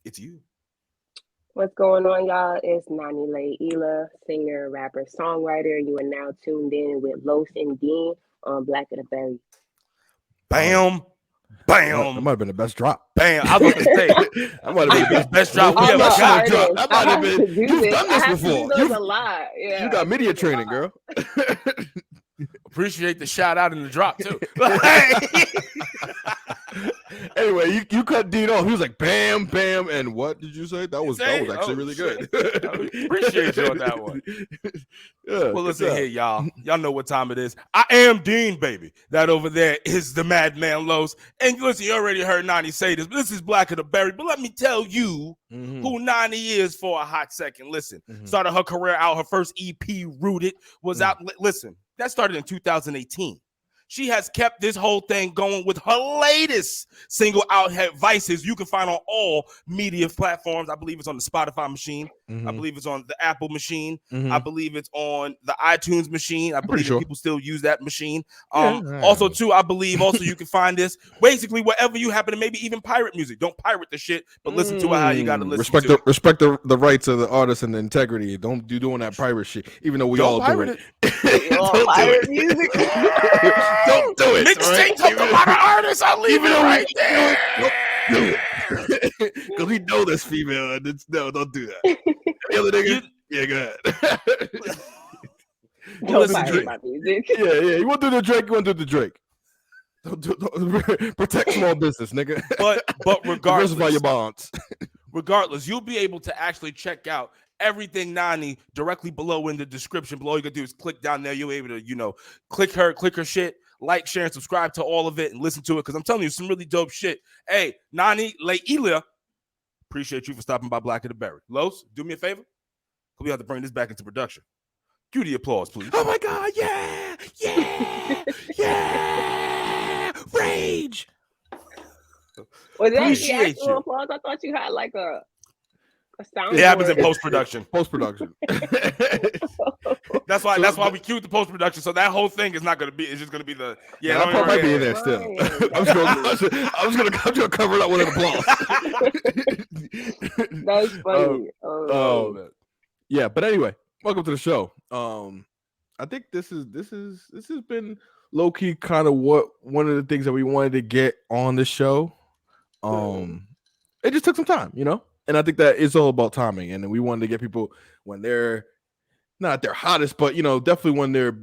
It's you. What's going on, y'all? It's Nani Layilaa, singer, rapper, songwriter. You are now tuned in with Los and Dean on Black of the Berry. Oh, Bam, that bam, might have been the best drop. bam. I was about to say That might have been maybe the best the drop most we I'm ever an professional got. drop. artist. That I might have have been. to do You've this. done I this have to do before. those a lot. You Yeah, I got do media those a training, lot. girl. Appreciate the shout out and the drop too. Anyway, you cut Dean off. He was like, "Bam, bam," and what did you say? That was actually Oh really shit! good. I appreciate you on that one. Yeah, Well, good listen job. here, y'all. Y'all know what time it is. I am Dean, baby. That over there is the Madman Los. And listen, you already heard Nani say this, but this is Black of the Berry. But let me tell you who Nani is for a hot second. Listen, started her career out. Her first EP, Rooted, was out. Listen, that started in 2018. She has kept this whole thing going with her latest single out, Vices. You can find on all media platforms. I believe it's on the Spotify machine. I believe it's on the Apple machine. I believe it's on the iTunes machine. I believe that people still use that machine. Also, too, I believe also you can find this basically wherever you happen to maybe even pirate music. Don't pirate the shit, but listen to it how you got to listen to it. Respect the rights of the artist and the integrity. Don't do doing that pirate shit, even though we Don't all do pirate it. You all Don't do pirate it. music. Don't do it. Mixtape took a lot of artists. I'll leave Even it though right we there. do it. Because we know this female. And no, don't do that. Any other nigga? Yeah, go ahead. Don't listen, pirate my music. Yeah. You want to do the Drake? You want to do the Drake? Don't protect small business, nigga. But Diversify regardless, your bonds. you'll be able to actually check out everything Nani directly below in the description. Below, you can do is click down there. You'll be able to, click her shit, like, share, and subscribe to all of it and listen to it. Because I'm telling you, some really dope shit. Hey, Nani Layilaa, appreciate you for stopping by Black of the Berry. Los, do me a favor. We have to bring this back into production. Cue the applause, please. Oh my God! Yeah! Rage! Was that the Appreciate actual you. applause? I thought you had like a soundboard. It happens in post-production. Post-production. That's why we queued the post-production. So that whole thing is not gonna be. It's just gonna be the that part might be in there still. I'm just gonna cover it up with an applause. That's funny. Yeah, but anyway, welcome to the show. I think this has been low key kind of one of the things that we wanted to get on the show. It just took some time, and I think that it's all about timing. And we wanted to get people when they're not at their hottest, but definitely when they're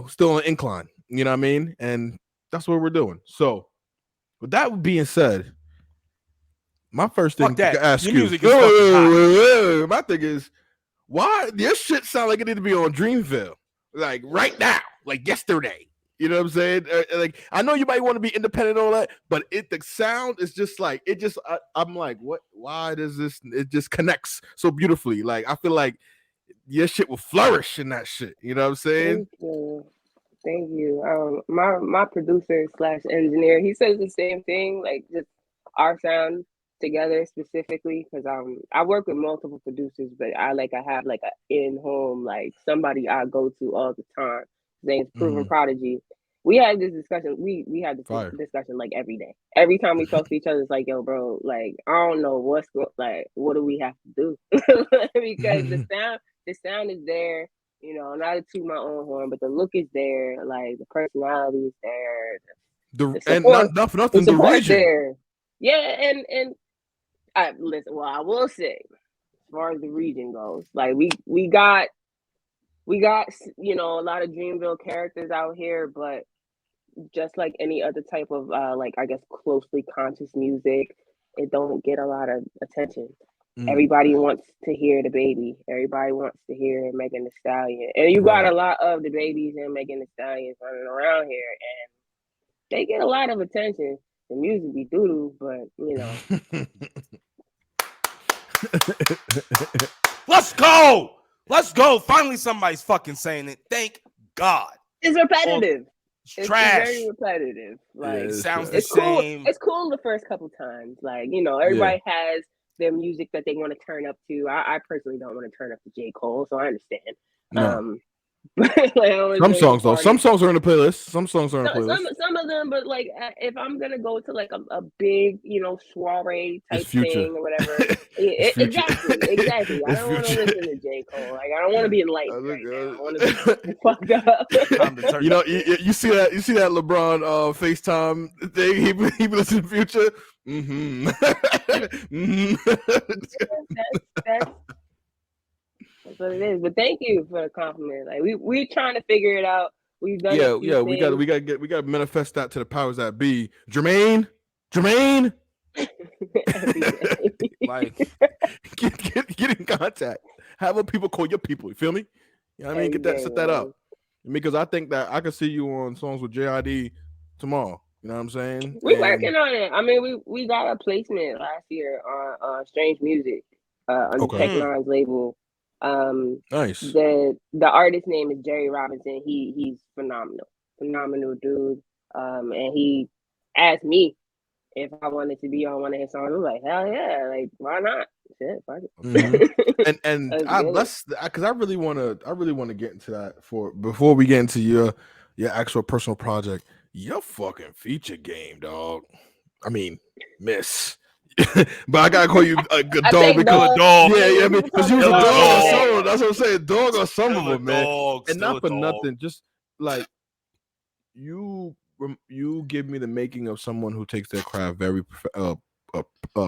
still on the incline. You know what I mean? And that's what we're doing. So, with that being said, my first thing to ask your you, music is fucking hot. my thing is, why your shit sound like it need to be on Dreamville, like right now, like yesterday. You know what I'm saying? Like, I know you might want to be independent and all that, but the sound is just like it. Just I'm like, what? Why does this? It just connects so beautifully. Like, I feel like your shit will flourish in that shit. You know what I'm saying? Thank you. My producer slash engineer, he says the same thing. Like, just our sound together specifically, because I work with multiple producers, but I have like a in home, like somebody I go to all the time. His name's Proven Prodigy. We had this discussion. We had this discussion like every day. Every time we talk to each other, it's like, yo, bro, like I don't know what do we have to do because the sound is there. Not to toot my own horn, but the look is there. Like the personality is there. The support, and not for nothing, the region. There. Yeah, and I listen. Well, I will say, as far as the region goes, like we got a lot of Dreamville characters out here, but just like any other type of like I guess closely conscious music, it don't get a lot of attention. Everybody wants to hear the baby. Everybody wants to hear Megan Thee Stallion, and you got a lot of the babies and Megan Thee Stallions running around here, and they get a lot of attention. The music be doo-doo, but Let's go. Finally, somebody's fucking saying it. Thank God. It's repetitive. It's trash. Very repetitive. Like it sounds the same. Cool. It's cool the first couple times. Like everybody has their music that they want to turn up to. I personally don't want to turn up to J. Cole, so I understand. No. Some songs though. Some songs are on the playlist. Some songs are on the playlist. Some of them, but like if I'm gonna go to like a big, soiree type thing or whatever. Exactly. I don't want to listen to J. Cole. Like I don't want to be enlightened right now. I want to be fucked up. You see that LeBron FaceTime thing. He listened to Future. Mm-hmm. That's what it is. But thank you for the compliment. Like we trying to figure it out. We've done we gotta manifest that to the powers that be. Jermaine. Like get in contact. Have other people call your people. You feel me? You know what I mean? Set that up. Because I think that I could see you on songs with JID tomorrow. You know what I'm saying? We're working on it. I mean, we got a placement last year on Strange Music on the Tech Nine's label. Nice. The artist name is Jerry Robinson. He's phenomenal dude. And he asked me if I wanted to be on one of his songs. I was like, hell yeah, like why not? Shit, fuck it. Mm-hmm. and because I really want to get into that before we get into your actual personal project. Your fucking feature game, dog. I mean, miss. But I gotta call you a good dog because dog. Yeah, because you was a dog. That's what I'm saying, dog or some of them, man. And not for nothing, just like you give me the making of someone who takes their craft very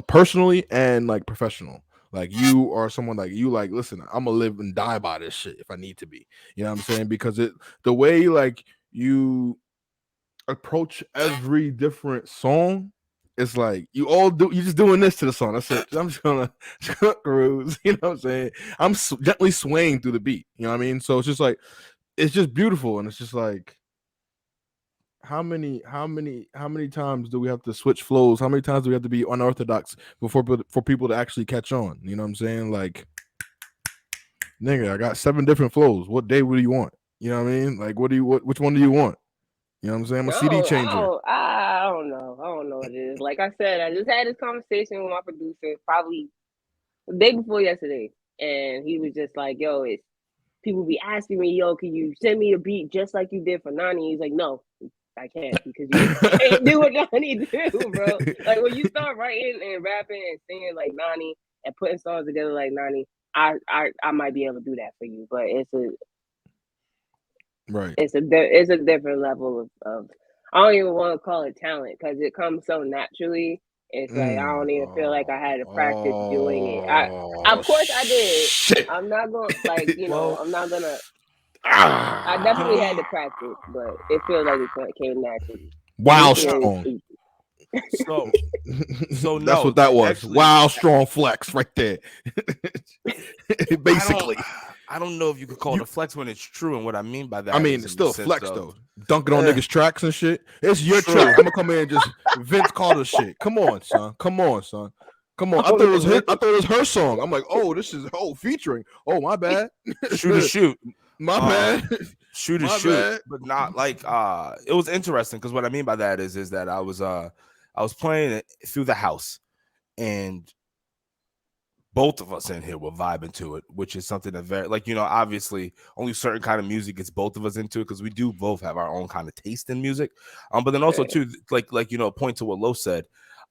personally and like professional. Like you are someone like you like. Listen, I'm gonna live and die by this shit if I need to be. You know what I'm saying? Because the way like you approach every different song. It's like you're just doing this to the song. That's it. I'm just gonna cruise. You know what I'm saying? I'm gently swaying through the beat. You know what I mean? So it's just like it's just beautiful, and it's just like how many times do we have to switch flows? How many times do we have to be unorthodox for people to actually catch on? You know what I'm saying? Like, nigga, I got 7 different flows. What day do you want? You know what I mean? Like, which one do you want? You know what I'm saying? I'm a CD changer. I don't know. I don't know what it is. Like I said, I just had this conversation with my producer probably the day before yesterday. And he was just like, yo, people be asking me, yo, can you send me a beat just like you did for Nani? He's like, no, I can't because you can't do what Nani do, bro. Like when you start writing and rapping and singing like Nani and putting songs together like Nani, I might be able to do that for you. But it's a different level of I don't even want to call it talent because it comes so naturally. It's like I don't even feel like I had to practice doing it. Of course I did. Shit. I'm not gonna I'm not gonna. I definitely had to practice, but it feels like it came naturally. Wow, strong. So that's what that was. Actually, wow, strong flex right there. Basically. I don't know if you could call it a flex when it's true, and what I mean by that. I mean, it's still a flex though. Dunking on niggas' tracks and shit. It's your track. I'm gonna come in and just Vince Carter shit. Come on, son. Come on. I thought it was her song. I'm like, oh, this is featuring. Oh, my bad. Shoot. My bad. Shoot. But not like it was interesting because what I mean by that is that I was playing it through the house, and both of us in here were vibing to it, which is something that very obviously only certain kind of music gets both of us into it because we do both have our own kind of taste in music. But then also too, point to what Lo said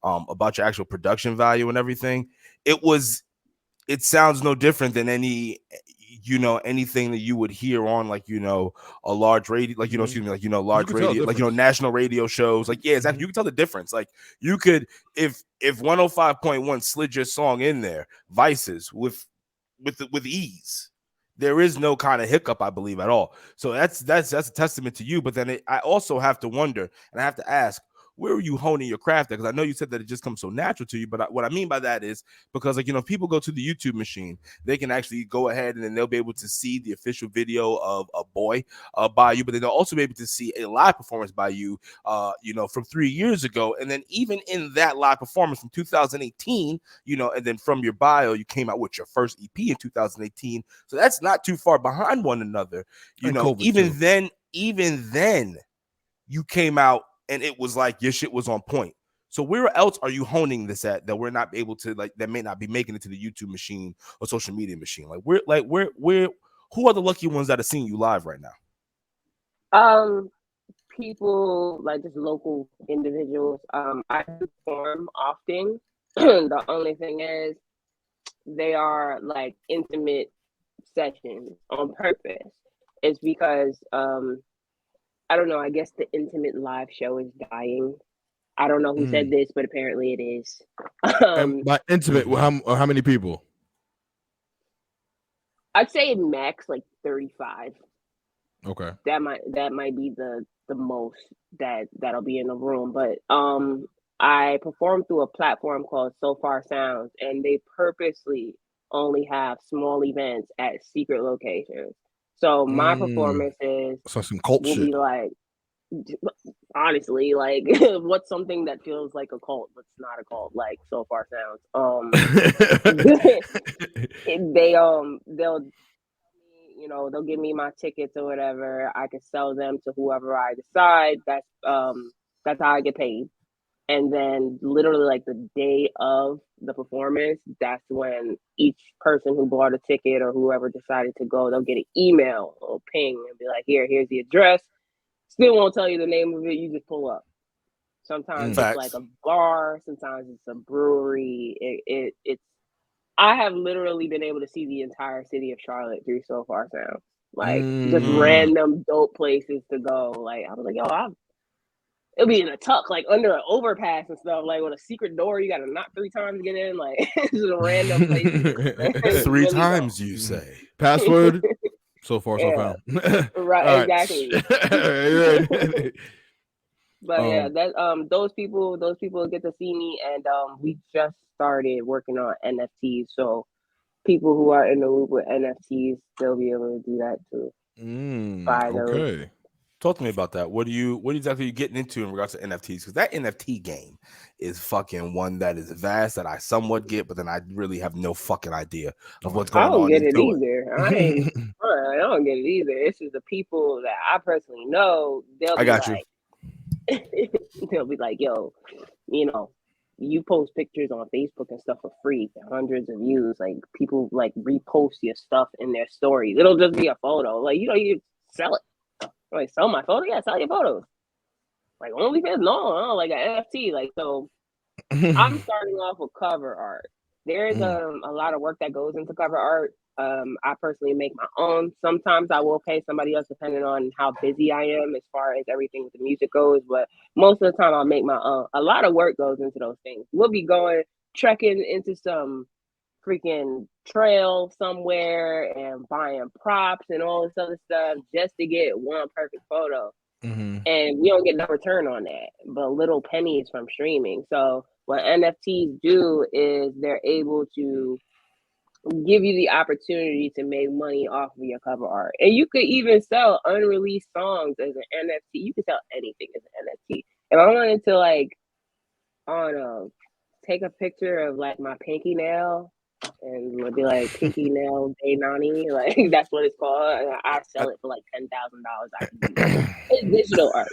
about your actual production value and everything. It sounds no different than anything that you would hear on a large radio, large radio, national radio shows. Exactly. You can tell the difference. Like you could, if 105.1 slid your song in there, Vices with ease, there is no kind of hiccup, I believe, at all. So that's a testament to you. But then I also have to wonder, and I have to ask, where are you honing your craft at? Because I know you said that it just comes so natural to you, but what I mean by that is because if people go to the YouTube machine, they can actually go ahead and then they'll be able to see the official video of a boy by you, but then they'll also be able to see a live performance by you, from 3 years ago. And then even in that live performance from 2018, and then from your bio, you came out with your first EP in 2018. So that's not too far behind one another. Even then you came out and it was like your shit was on point. So where else are you honing this at that we're not able to that may not be making it to the YouTube machine or social media machine? Where Who are the lucky ones that are seeing you live right now? People like just local individuals. I perform often. The only thing is, they are like intimate sessions on purpose. It's because I don't know. I guess the intimate live show is dying. I don't know who said this, but apparently it is. And by intimate, how many people? I'd say max like 35. Okay. That might be the most that'll be in the room. But I perform through a platform called So Far Sounds, and they purposely only have small events at secret locations. So my performances some cult will shit. be like, honestly, like what's something that feels like a cult but it's not a cult, like So Far Sounds. They'll give me my tickets or whatever. I can sell them to whoever I decide. That's how I get paid. And then literally like the day of the performance, that's when each person who bought a ticket or whoever decided to go, they'll get an email or ping and be like, here's the address. Still won't tell you the name of it. You just pull up. Sometimes it's like a bar. Sometimes it's a brewery. It's. I have literally been able to see the entire city of Charlotte through So Far Sounds. Like just random dope places to go. Like I was like, it'll be in a tuck, like under an overpass and stuff, like with a secret door you gotta knock 3 times to get in. Like just a random place. 3 times, you say. Password. So far, so found. Right, exactly. But yeah, that those people get to see me, and we just started working on NFTs. So people who are in the loop with NFTs, they'll be able to do that too. Buy those. Okay. Talk to me about that. What exactly are you getting into in regards to NFTs? Because that NFT game is fucking one that is vast that I somewhat get, but then I really have no fucking idea of what's going on. I don't get it either. I don't get it either. It's just the people that I personally know. I got you. They'll be like, yo, you post pictures on Facebook and stuff for free, hundreds of views. Like people like repost your stuff in their stories. It'll just be a photo. Like you sell it. Like sell my photo? Yeah, sell your photos. Like OnlyFans? No, like an NFT. Like so. I'm starting off with cover art. There's a lot of work that goes into cover art. I personally make my own. Sometimes I will pay somebody else depending on how busy I am as far as everything with the music goes. But most of the time I'll make my own. A lot of work goes into those things. We'll be trekking into some freaking trail somewhere and buying props and all this other stuff just to get one perfect photo. And you don't get no return on that, but little pennies from streaming. So what NFTs do is they're able to give you the opportunity to make money off of your cover art. And you could even sell unreleased songs as an NFT. You can sell anything as an NFT. If I wanted to, like, I don't know, take a picture of like my pinky nail and it'll be like Pinky Nail Day Nani, like that's what it's called. And I sell it for like $10,000. It's digital art.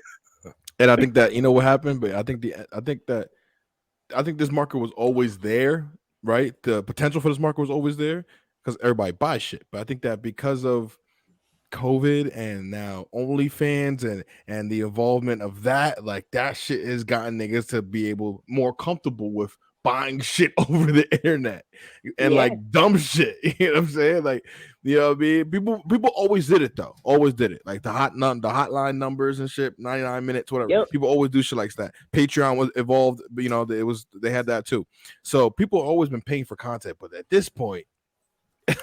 And I think that what happened, but I think this market was always there, right? The potential for this market was always there because everybody buys shit. But I think that because of COVID and now OnlyFans and the involvement of that, like that shit has gotten niggas to be able more comfortable with buying shit over the internet and like dumb shit. You know what I'm saying? Like, you know what I mean? People always did it though. Always did it. Like the hotline numbers and shit, 99 minutes, whatever. Yep. People always do shit like that. Patreon was evolved, but they had that too. So people have always been paying for content, but at this point,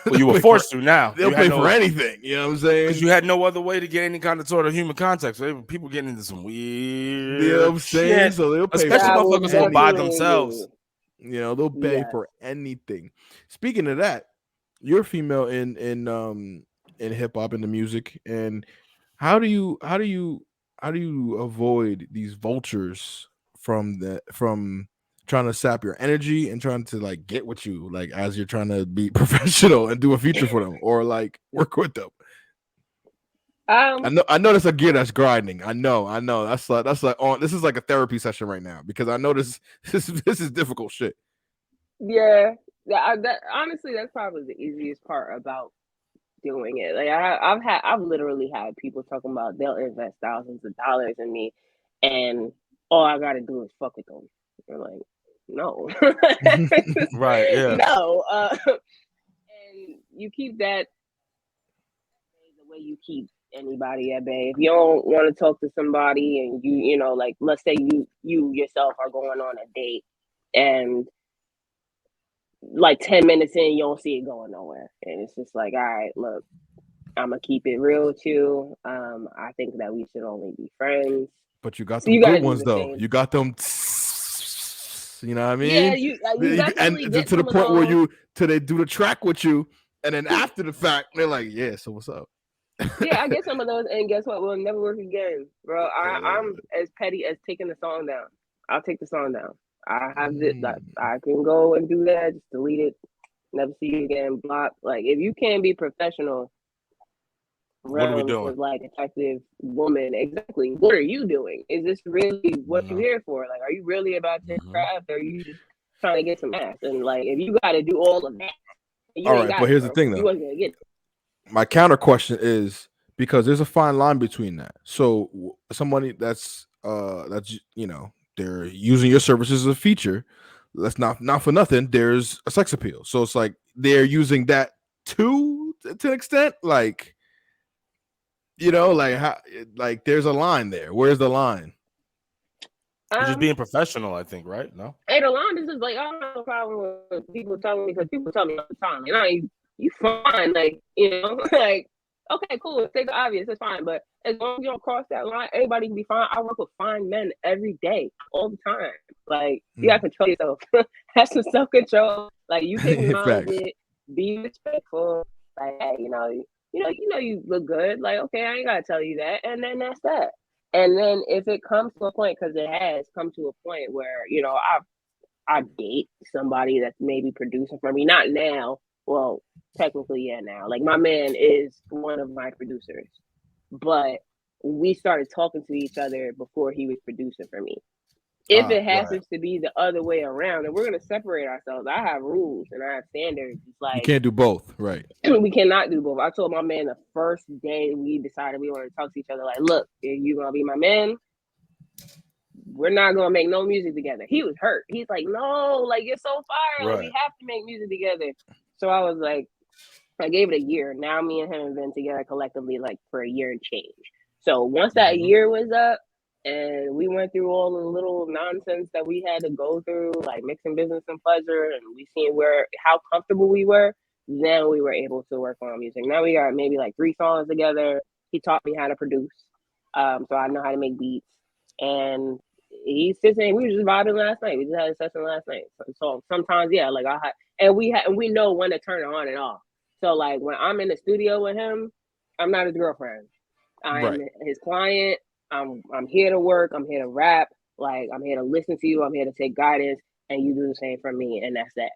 well, you were forced to now. They'll pay for anything. You know what I'm saying? Because you had no other way to get any kind of sort of human contact. So people getting into some weird you know what I'm saying? Shit. So they'll pay especially motherfuckers who buy themselves. You know, they'll pay for anything. Speaking of that, you're female in hip hop and the music. And how do you avoid these vultures from trying to sap your energy and trying to like get with you, like as you're trying to be professional and do a feature for them or like work with them? I know that's a gear that's grinding. I know. That's like this is like a therapy session right now because I know this is difficult shit. Yeah. Honestly, that's probably the easiest part about doing it. Like I've literally had people talking about they'll invest thousands of dollars in me, and all I gotta do is fuck with them. They're like, no, Right? Yeah. no. And you keep that the way you keep anybody at bay. If you don't want to talk to somebody, and you know, like let's say you yourself are going on a date, and like 10 minutes in, you don't see it going nowhere, and it's just like, all right, look, I'm gonna keep it real with you. I think that we should only be friends. But you got So them you good gotta do ones the though. same. You got them. You know what I mean? Yeah, you definitely and get to the some of point where those. they do the track with you, and then after the fact, they're like, yeah, so what's up? Yeah, I get some of those, and guess what? We'll never work again, bro. I'm as petty as taking the song down. I'll take the song down. I have it. Like, I can go and do that. Just delete it. Never see you again. Block. Like, if you can't be professional, What are we doing? with like attractive woman, exactly. What are you doing? Is this really what you're here for? Like, are you really about this craft, or are you just trying to get some ass? And like, if you got to do all of that, you all ain't right, got but it, here's bro. the thing, You though. wasn't gonna get it. My counter question is, because there's a fine line between that. So somebody that's you know, they're using your services as a feature. That's not for nothing. There's a sex appeal. So it's like they're using that to an extent, like, you know, like how, like there's a line there. Where's the line? You're just being professional, I think, right? No. Hey, the line is just like, I don't have a problem with people telling me, because people tell me all the time, like, nah, you fine, like, you know, like, okay, cool, it's the obvious, it's fine, but as long as you don't cross that line, everybody can be fine. I work with fine men every day, all the time. Like, you gotta control yourself. Have some self-control. Like, you can acknowledge it, be respectful. Like, hey, you know, you look good. Like, okay, I ain't gotta tell you that, and then that's that. And then if it comes to a point, because it has come to a point where, you know, I date somebody that's maybe producing for me. Not now. Well, technically, yeah, now. Like, my man is one of my producers. But we started talking to each other before he was producing for me. If it happens to be the other way around, and we're going to separate ourselves, I have rules and I have standards. It's like, you can't do both, right? We cannot do both. I told my man the first day we decided we wanted to talk to each other, like, look, if you're going to be my man, we're not going to make no music together. He was hurt. He's like, no, like, you're so fire. Like, we have to make music together. So I was like, I gave it a year. Now me and him have been together collectively like for a year and change. So once that year was up and we went through all the little nonsense that we had to go through, like mixing business and pleasure, and we seen how comfortable we were, then we were able to work on music. Now we got maybe like 3 songs together. He taught me how to produce. So I know how to make beats. And he sits in, we were just vibing last night. We just had a session last night. So sometimes, yeah, like we know when to turn it on and off. So like when I'm in the studio with him, I'm not his girlfriend. I'm his client. I'm here to work. I'm here to rap. Like, I'm here to listen to you. I'm here to take guidance, and you do the same for me, and that's that.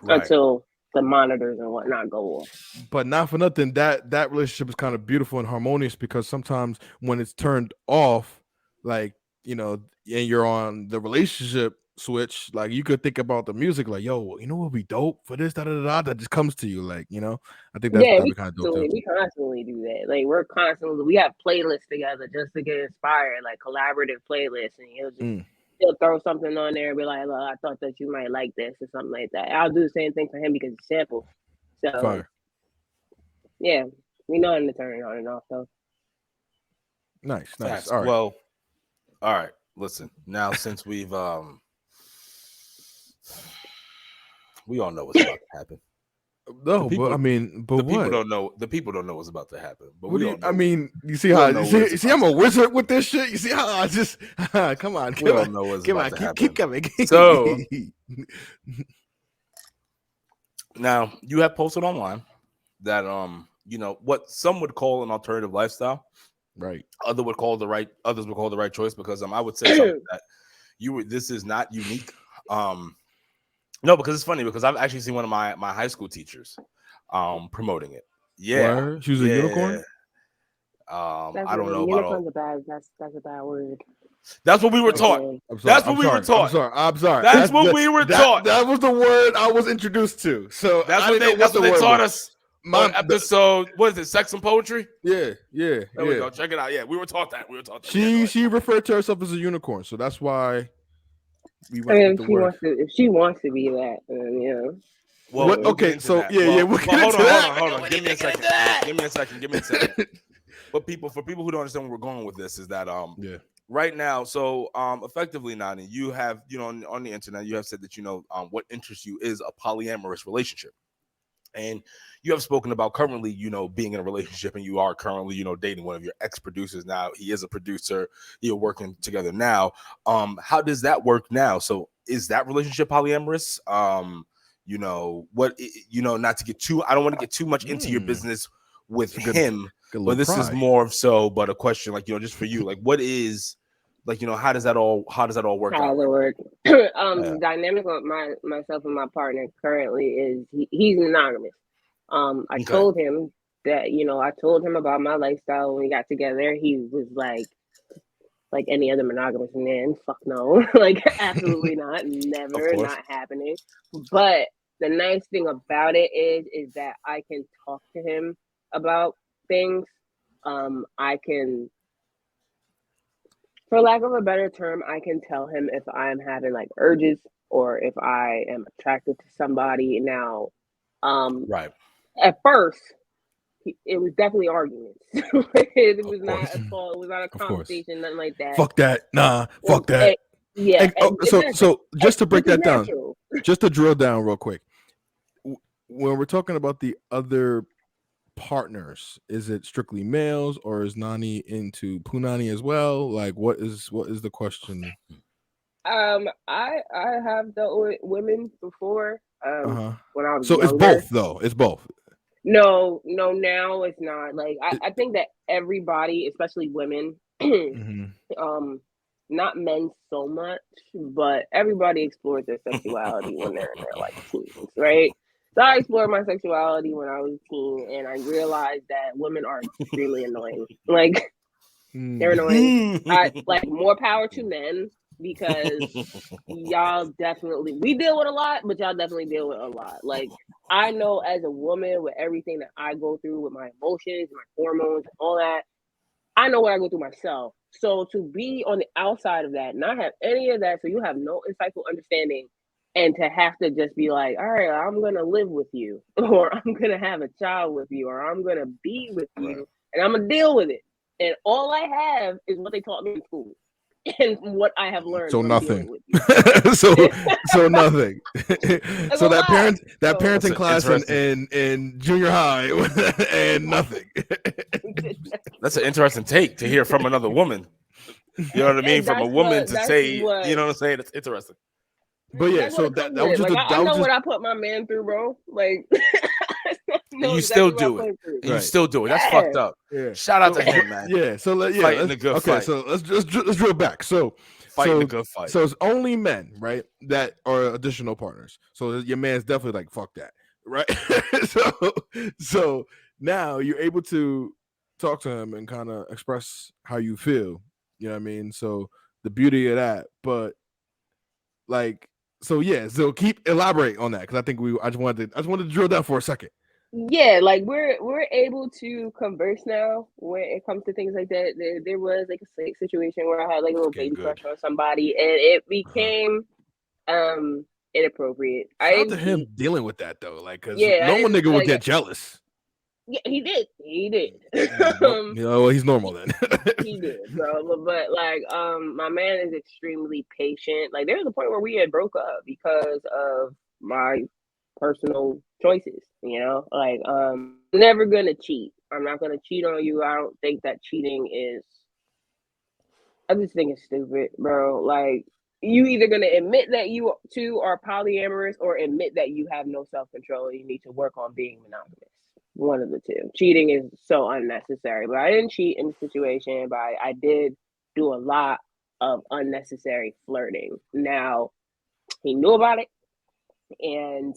Until the monitors and whatnot go off. But not for nothing, that relationship is kind of beautiful and harmonious, because sometimes when it's turned off, like, you know, and you're on the relationship switch, like, you could think about the music, like, yo, you know what would be dope for this, that just comes to you, like, you know. I think that'd be kind of dope too. We constantly do that. Like, we have playlists together just to get inspired, like collaborative playlists, and he'll throw something on there and be like, look, I thought that you might like this or something like that. I'll do the same thing for him because it's sample. So yeah, we know how to turn it on and off though. Nice. Facts. All right. Well, all right. Listen, now since we've we all know what's about to happen. No, but I mean, but people don't know. The people don't know what's about to happen. But I mean, you see how you see I'm a wizard with this shit. You see how I just come on, we don't know what's about to happen. Keep coming. So now you have posted online that you know, what some would call an alternative lifestyle, right? Others would call the right choice, because I would say something that this is not unique. No, because it's funny, because I've actually seen one of my high school teachers promoting it. Yeah. Where? She was a unicorn? I don't know unicorn's that's a bad word. That's what we were taught. That's what we were taught. I'm sorry. We were taught. That was the word I was introduced to. So that's what they taught us episode, what is it? Sex and Poetry? Yeah. There we go. Check it out. Yeah, we were taught that. She referred to herself as a unicorn, so that's why we I went mean, with the word. if she wants to be that, then Well, what? Okay, so that. We'll hold on. Give me a second. But for people who don't understand where we're going with this, is that right now, so effectively, Nani, you have, on the internet, you have said that what interests you is a polyamorous relationship. And you have spoken about currently, being in a relationship, and you are currently, dating one of your ex-producers now. He is a producer. You're working together now. How does that work now? So is that relationship polyamorous? Not to get too, I don't want to get too much into your business with him, but this is more of so, but a question, just for you, what is, how does that all work out? How does it work? The dynamic of myself and my partner currently is he's monogamous. I told him that, I told him about my lifestyle when we got together. He was like any other monogamous man, fuck no. Absolutely not. Never, not happening. But the nice thing about it is that I can talk to him about things. I can, for lack of a better term, I can tell him if I'm having urges or if I am attracted to somebody. Now, right. At first, it was definitely arguments. It was not a call. It was not a conversation, nothing like that. Fuck that. Nah, fuck that. Yeah. So just to break that down, just to drill down real quick, when we're talking about the other partners, is it strictly males, or is Nani into punani as well? What is the question? I have dealt with women before. When I was so younger. It's both though. It's both. No, now it's not. I think that everybody, especially women, not men so much, but everybody explores their sexuality when they're in their teens, right? So I explored my sexuality when I was a teen, and I realized that women are extremely annoying. They're annoying. More power to men, because y'all we deal with a lot, but y'all definitely deal with a lot. I know as a woman, with everything that I go through with my emotions, my hormones, all that, I know what I go through myself. So to be on the outside of that, not have any of that, so you have no insightful understanding, and to have to just be like, all right, I'm going to live with you, or I'm going to have a child with you, or I'm going to be with you, and I'm going to deal with it. And all I have is what they taught me in school and what I have learned. So nothing. With you. so nothing. So that parenting class in junior high and nothing. That's an interesting take to hear from another woman. You know what I mean? From a woman to say, you know what I'm saying? It's interesting. But yeah, so that was just I know what I put my man through, bro. You still do it. You still do it. That's fucked up. Yeah. Shout out to him, man. Yeah. So fighting the good fight. So let's drill back. So fighting the good fight. So it's only men, right, that are additional partners. So your man's definitely like, fuck that, right? so now you're able to talk to him and kind of express how you feel. You know what I mean? So the beauty of that, but so keep elaborate on that, because I think I just wanted to drill down for a second. Yeah, we're able to converse now when it comes to things like that. There was a situation where I had a little baby crush on somebody, and it became inappropriate. Shout out to him dealing with that though, because normal nigga would get jealous. Yeah, he did. He's normal then. He did, bro. But my man is extremely patient. There was a point where we had broke up because of my personal choices. I'm never gonna cheat. I'm not gonna cheat on you. I don't think that cheating is. I just think it's stupid, bro. You either gonna admit that you two are polyamorous, or admit that you have no self-control. You need to work on being monogamous. One of the two. Cheating is so unnecessary. But I didn't cheat in the situation, but I did do a lot of unnecessary flirting. Now, he knew about it, and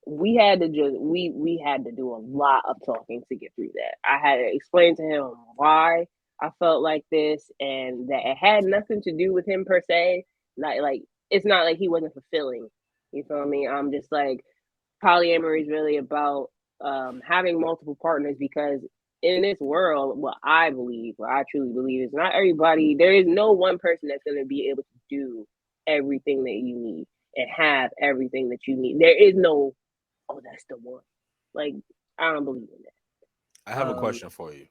we had to do a lot of talking to get through that. I had to explain to him why I felt like this, and that it had nothing to do with him per se. It's not like he wasn't fulfilling. You feel me? I'm just polyamory is really about having multiple partners, because in this world, what I truly believe is not everybody, there is no one person that's going to be able to do everything that you need and have everything that you need. There is no, oh, that's the one. Like, I don't believe in that. I have a question for you.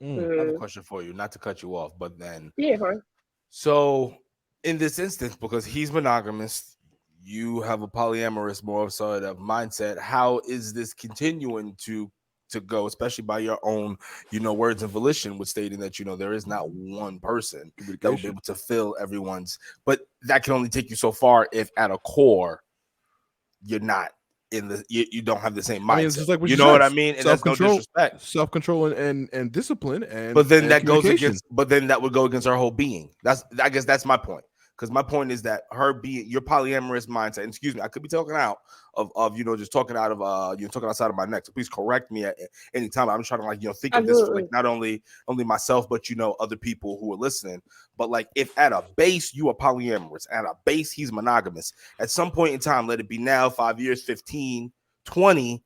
I have a question for you, not to cut you off, but then. Yeah, fine. So, in this instance, because he's monogamous, you have a polyamorous, more sort of mindset. How is this continuing to go, especially by your own, words and volition, with stating that there is not one person that will be able to fill everyone's, but that can only take you so far if at a core you're not in the you don't have the same mindset. It's just like you know what I mean? And that's no disrespect. Self-control and discipline, and but then that goes against. But then that would go against her whole being. I guess that's my point. Because my point is that her being your polyamorous mindset. And excuse me, I could be talking out of just talking out of talking outside of my neck. So please correct me at any time. I'm trying to think of this for like not only myself, but other people who are listening. But like, if at a base you are polyamorous, at a base he's monogamous, at some point in time, let it be now, 5 years, 15, 20,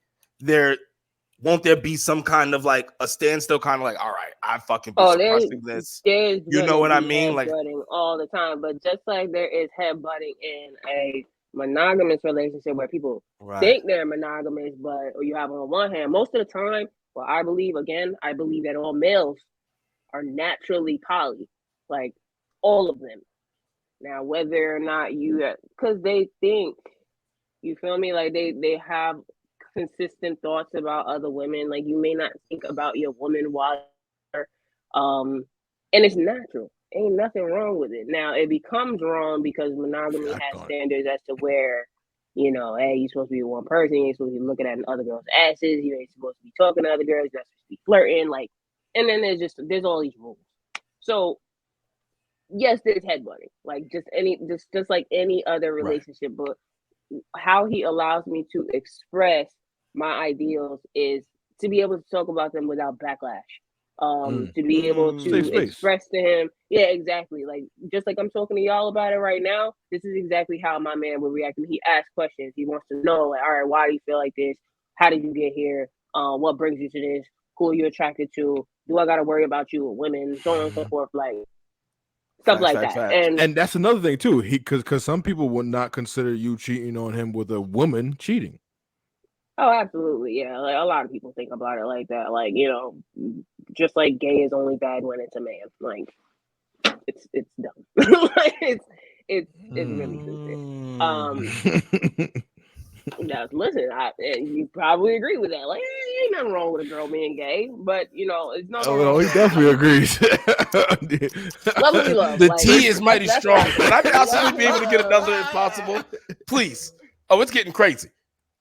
won't there be some kind of like a standstill, kind of like, all right, I fucking been suppressing this. You know what I mean? Like all the time, but just like there is headbutting in a monogamous relationship where people think they're monogamous, but or you have on one hand, most of the time, well, I believe that all males are naturally poly, like all of them. Now, whether or not because they think, you feel me, like they have consistent thoughts about other women. Like, you may not think about your woman while and it's natural. Ain't nothing wrong with it. Now it becomes wrong because monogamy has standards as to where, hey, you're supposed to be one person, you're supposed to be looking at other girls' asses, you ain't supposed to be talking to other girls, you're not supposed to be flirting, like, and then there's all these rules. So yes, there's headbutting, like just like any other relationship, but how he allows me to express my ideals is to be able to talk about them without backlash. To be able to express to him, yeah, exactly. Like, just like I'm talking to y'all about it right now, this is exactly how my man would react. He asks questions. He wants to know, like, all right, why do you feel like this? How did you get here? What brings you to this? Who are you attracted to? Do I got to worry about you with women? So on and so forth, like stuff like that. And that's another thing too. Because some people would not consider you cheating on him with a woman cheating. Oh, absolutely, yeah. Like, a lot of people think about it like that. Like, just like gay is only bad when it's a man. Like, it's dumb. Like, it's really stupid. Now, listen, you probably agree with that. Like, ain't nothing wrong with a girl being gay, but it's not. Oh, he definitely agrees. Lovely love. The tea is mighty strong. Can I possibly be able to get another if possible? Please. Oh, it's getting crazy.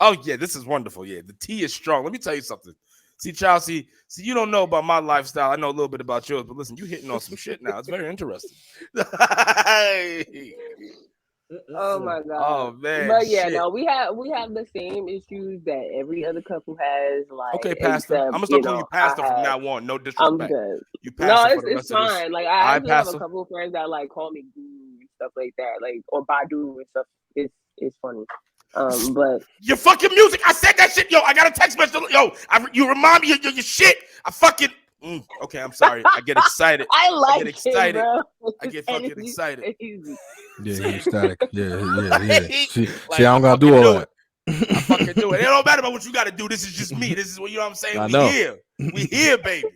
Oh, yeah, this is wonderful. Yeah, the tea is strong. Let me tell you something. See, Chelsea, you don't know about my lifestyle. I know a little bit about yours, but listen, you hitting on some shit now. It's very interesting. Oh my god! Oh man! But yeah, no, we have the same issues that every other couple has. Like, okay, Pastor, I'm gonna start calling you Pastor from now on. No disrespect. I'm good. You Pastor no, it's fine. Like, I actually have a couple of friends that like call me Guru and stuff like that, like, or Badu and stuff. It's funny. But your fucking music. I said that shit, yo. I got a text message. Yo, you remind me of your shit. I fucking. Okay, I'm sorry. I get excited. I get excited. Bro. I get fucking excited. Yeah, he's static. Yeah. See, I don't gotta do all that. I fucking do it. It don't matter about what you gotta do. This is just me. This is what, you know what I'm saying? We here, baby.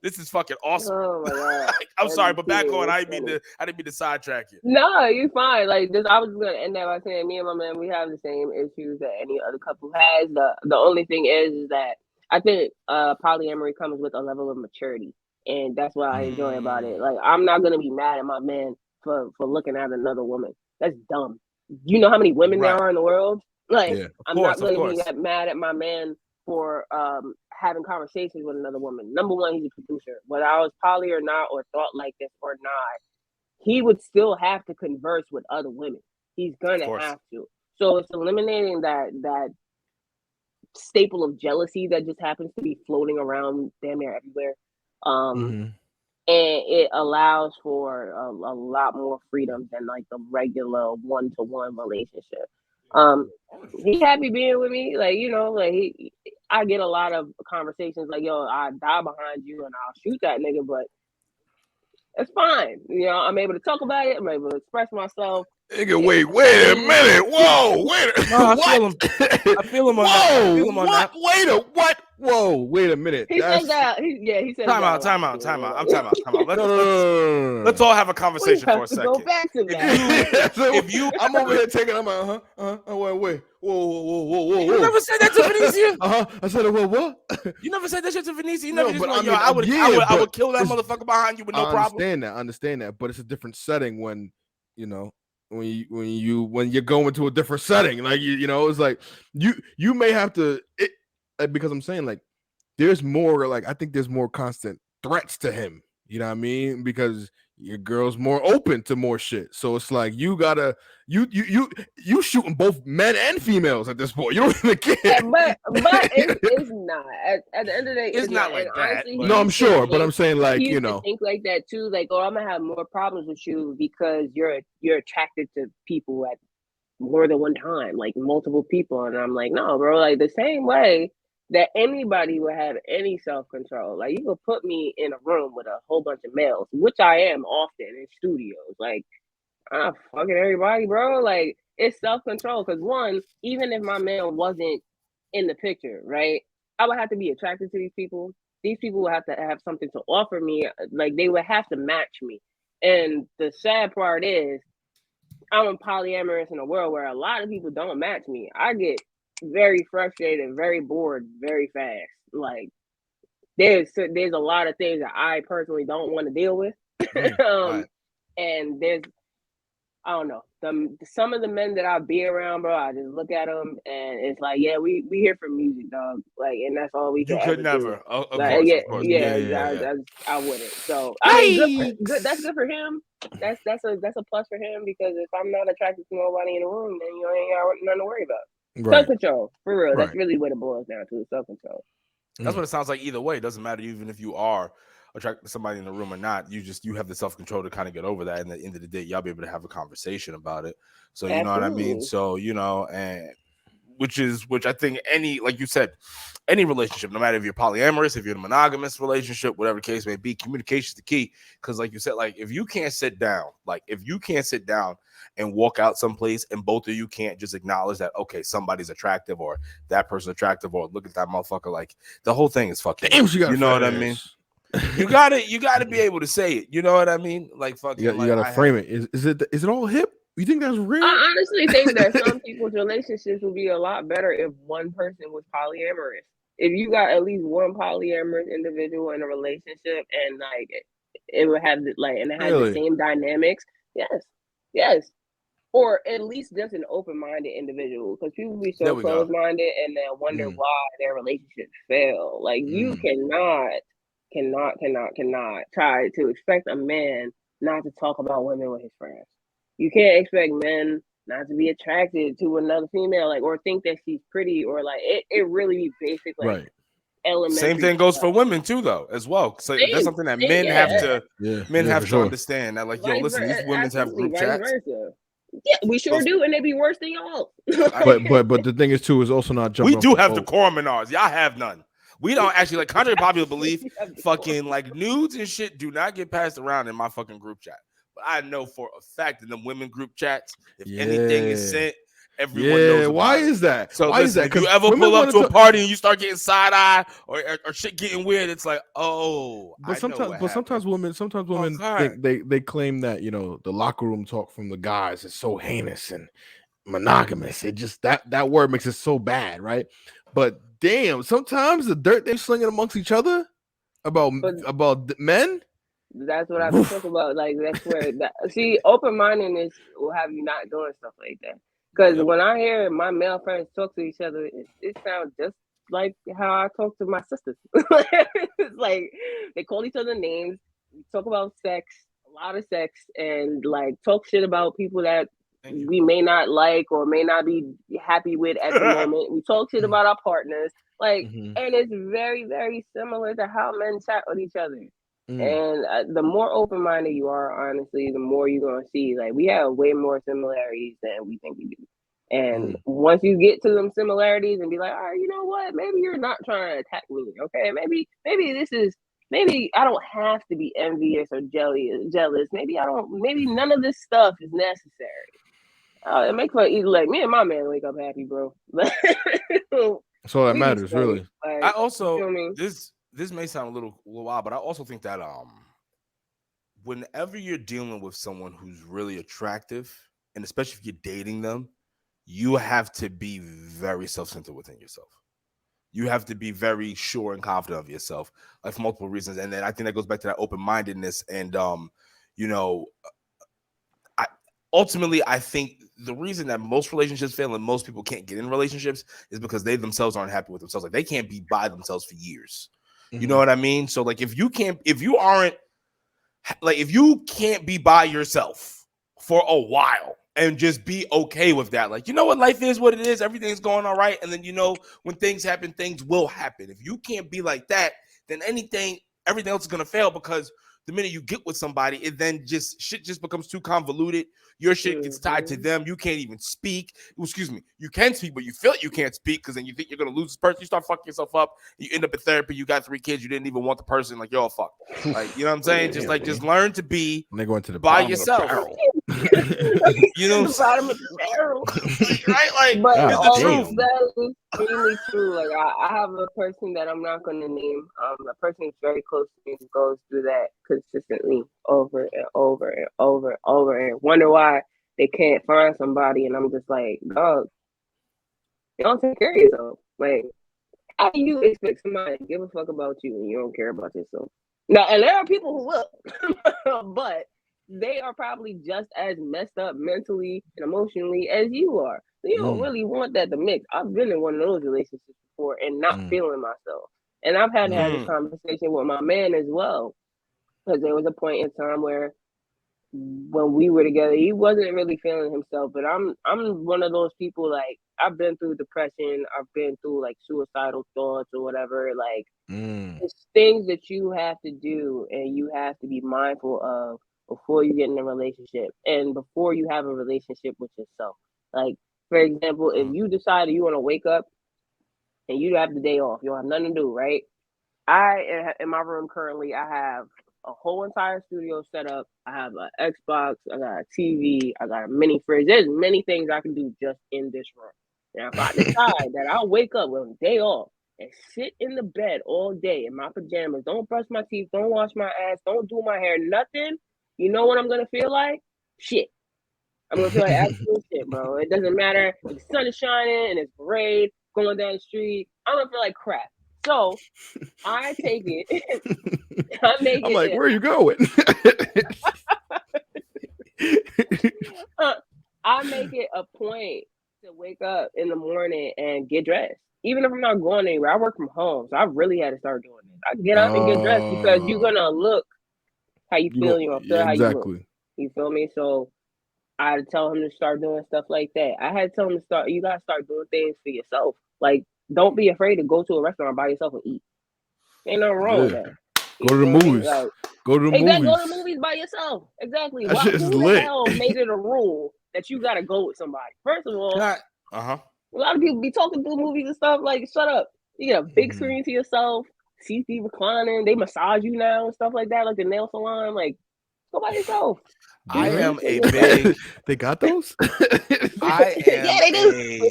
This is fucking awesome. Oh my god! I'm sorry, but back on. I didn't mean to sidetrack you. No, you're fine. Like, I was just gonna end that by saying, me and my man, we have the same issues that any other couple has. The only thing is that I think polyamory comes with a level of maturity, and that's what I enjoy about it. Like, I'm not gonna be mad at my man for looking at another woman. That's dumb. You know how many women there are in the world? Like, I'm not gonna be mad at my man for having conversations with another woman. Number one, he's a producer. Whether I was poly or not, or thought like this or not, he would still have to converse with other women. He's gonna have to. So it's eliminating that staple of jealousy that just happens to be floating around damn near everywhere. And it allows for a lot more freedom than like the regular one-to-one relationship. He happy being with me, like, like I get a lot of conversations like, yo, I die behind you and I'll shoot that nigga, but it's fine. You know, I'm able to talk about it. I'm able to express myself. Nigga, wait a minute. Whoa, wait. No, I what? feel him. I feel him on that. I feel him on that. What? Whoa, wait a minute. He said that. He said time out. I'm time out. Let's all have a conversation for a second. Go back to that. If you, I'm over here taking. I'm like, wait. Whoa. You never said that to Vinicia. I said, what? You never said that shit to Vinicia. You never No, just but went, I mean, I would kill that motherfucker behind you with no problem. I understand that, but it's a different setting when, you know, when you're going to a different setting, like you know, it's like you may have to because I'm saying like there's more, like I think there's more constant threats to him, you know what I mean, because your girl's more open to more shit, so it's like you gotta you shooting both men and females at this point. You don't even care. But it's not at the end of the day. It's not like that. Honestly, no, I'm sure, but I'm saying like, you know, think like that too. Like, oh, I'm gonna have more problems with you because you're attracted to people at more than one time, like multiple people, and I'm like, no, bro. Like the same way that anybody would have any self-control. Like you could put me in a room with a whole bunch of males, which I am often in studios. Like I'm fucking everybody, bro. Like it's self-control. Because one, even if my man wasn't in the picture, right, I would have to be attracted to these people. These people would have to have something to offer me. Like they would have to match me. And the sad part is I'm polyamorous in a world where a lot of people don't match me. I get very frustrated, very bored, very fast. Like there's a lot of things that I personally don't want to deal with. Right. And there's, I don't know, some of the men that I be around, bro, I just look at them and it's like, yeah, we here for music, dog. Like, and that's all we can. You could never. Of course. Yeah. I wouldn't. So I mean, good. That's good for him. That's a plus for him, because if I'm not attracted to nobody in the room, then you ain't got nothing to worry about. Right. Self-control, for real. Right. That's really what it boils down to, self-control. That's what it sounds like either way. It doesn't matter even if you are attracted to somebody in the room or not. You have the self-control to kind of get over that. And at the end of the day, y'all be able to have a conversation about it. So, you know what I mean? So, you know, and which I think like you said, any relationship, no matter if you're polyamorous, if you're in a monogamous relationship, whatever the case may be, communication is the key. Because like you said, like if you can't sit down and walk out someplace and both of you can't just acknowledge that, okay, somebody's attractive or that person's attractive or look at that motherfucker, like the whole thing is fucking, you know what I mean? You gotta be able to say it. You know what I mean? Like fucking, you gotta frame it. Is it all hip? You think that's real? I honestly think that some people's relationships would be a lot better if one person was polyamorous. If you got at least one polyamorous individual in a relationship and like it would have like, and it has the same dynamics. Yes. Or at least just an open-minded individual, because people be so closed-minded and then wonder why their relationships fail. Like you cannot try to expect a man not to talk about women with his friends. You can't expect men not to be attracted to another female, like, or think that she's pretty, or like it really basic, like elementary. Same thing goes for women too, though, as well. So that's something that men have to understand. That, like, yo, listen, these women have group chats. Yeah, we sure do, and they be worse than y'all. but the thing is too is also not jumping. We do have decorum in ours. Y'all have none. We don't actually, like, contrary to popular belief, fucking like nudes and shit do not get passed around in my fucking group chat. But I know for a fact in the women group chats, if anything is sent, everyone knows about why is that? So why is that? If you ever pull up to a party and you start getting side eye or shit getting weird, it's like, sometimes women think they claim that, you know, the locker room talk from the guys is so heinous and monogamous. It just that word makes it so bad, right? But damn, sometimes the dirt they're slinging amongst each other about men. That's what I've been talking about. Like that's where see, open-mindedness will have you not doing stuff like that. Because when I hear my male friends talk to each other, it sounds just like how I talk to my sisters. It's like they call each other names, talk about sex, a lot of sex, and like talk shit about people that we may not like or may not be happy with at the moment. We talk shit about our partners, like, and it's very, very similar to how men chat with each other. And the more open-minded you are, honestly, the more you're gonna see. Like we have way more similarities than we think we do. And once you get to them similarities and be like, all right, you know what? Maybe you're not trying to attack me. Okay. Maybe I don't have to be envious or jealous. Maybe none of this stuff is necessary. It makes for easy. Like me and my man wake up happy, bro. That's all that matters, really. Like, I also, you know what I mean? this may sound a little wild, but I also think that whenever you're dealing with someone who's really attractive, and especially if you're dating them, you have to be very self-centered within yourself. You have to be very sure and confident of yourself, like for multiple reasons. And then I think that goes back to that open-mindedness. And you know, ultimately, I think the reason that most relationships fail and most people can't get in relationships is because they themselves aren't happy with themselves. Like they can't be by themselves for years. You know what I mean? So like if you can't be by yourself for a while and just be okay with that, like, you know what, life is what it is, everything's going all right, and then, you know, when things happen, things will happen. If you can't be like that, then everything else is going to fail, because the minute you get with somebody, it then shit just becomes too convoluted. Your shit gets tied to them. You can't even speak. Excuse me. You can speak, but you feel like you can't speak because then you think you're going to lose this person. You start fucking yourself up. You end up in therapy. You got 3 kids. You didn't even want the person. Like, you're all fucked. Like, you know what I'm saying? Just learn to be by yourself. You know, the bottom of the barrel. Right? Like, but it's the truth. That is extremely true. Like, I have a person that I'm not going to name. A person who's very close to me who goes through that consistently over and over and over and over, and wonder why they can't find somebody. And I'm just like, dog, you don't take care of yourself. Like, how do you expect somebody to give a fuck about you when you don't care about yourself? Now, and there are people who will, but they are probably just as messed up mentally and emotionally as you are. So you don't really want that to mix. I've been in one of those relationships before and not feeling myself. And I've had to have this conversation with my man as well. Because there was a point in time where when we were together, he wasn't really feeling himself. But I'm one of those people, like, I've been through depression, I've been through like suicidal thoughts or whatever. Like, it's things that you have to do and you have to be mindful of before you get in a relationship and before you have a relationship with yourself. Like, for example, if you decide you want to wake up and you have the day off, you don't have nothing to do, right? In my room currently, I have a whole entire studio set up. I have an Xbox, I got a TV, I got a mini fridge. There's many things I can do just in this room. Now, if I decide that I'll wake up with a day off and sit in the bed all day in my pajamas, don't brush my teeth, don't wash my ass, don't do my hair, nothing, you know what I'm going to feel like? Shit. I'm going to feel like absolute shit, bro. It doesn't matter if the sun is shining and it's parade going down the street. I'm going to feel like crap. So I take it. I'm like, where are you going? I make it a point to wake up in the morning and get dressed. Even if I'm not going anywhere, I work from home. So I really had to start doing this. I get up and get dressed because you're going to look how you feel. You're going to feel how you look. You feel me? So I had to tell him to start doing stuff like that. I had to tell him you got to start doing things for yourself. Like, don't be afraid to go to a restaurant by yourself and eat. Ain't nothing wrong with that. Go to the movies. Like, go to the movies. Go to the movies by yourself. Exactly. That shit is who lit. the hell made it a rule that you got to go with somebody? First of all, a lot of people be talking through movies and stuff. Like, shut up. You get a big screen to yourself. Seats be reclining. They massage you now and stuff like that, like the nail salon. Like, go by yourself. I am a big. They got those. Yeah, they do.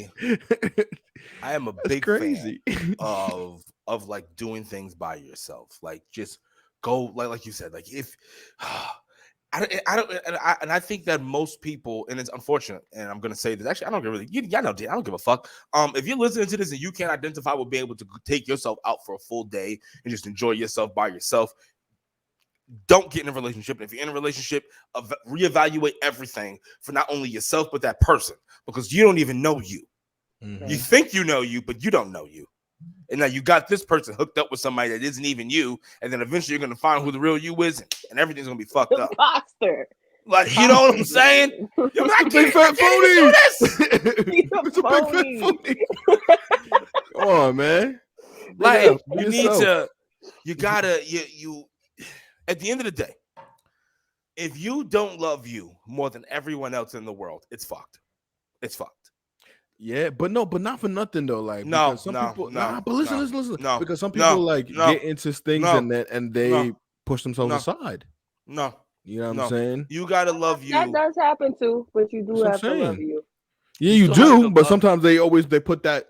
I am a big fan of like doing things by yourself. Like, just go, like you said. Like, if I think that most people, and it's unfortunate, and I'm gonna say this. Actually, I don't really. Y'all know, I don't give a fuck. If you're listening to this and you can't identify with being able to take yourself out for a full day and just enjoy yourself by yourself, don't get in a relationship. And if you're in a relationship, reevaluate everything for not only yourself but that person, because you don't even know you. You think you know you, but you don't know you. And now you got this person hooked up with somebody that isn't even you, and then eventually you're gonna find who the real you is, and everything's gonna be fucked up. Imposter. Like, you know what I'm saying? I can't do this. It's a big fat phony. Come on, man. Like, you gotta at the end of the day, if you don't love you more than everyone else in the world, it's fucked. It's fucked. Yeah, but not for nothing though. Like No, because some no, people, no, but listen, no, listen. no, Because some no, people like no, get into things no, and they no, push themselves no, aside. no, You know what I'm no. saying? You gotta love That you. does happen too, but you do That's what I'm have to love saying. you. Yeah, You you still have to do, but love. sometimes they put that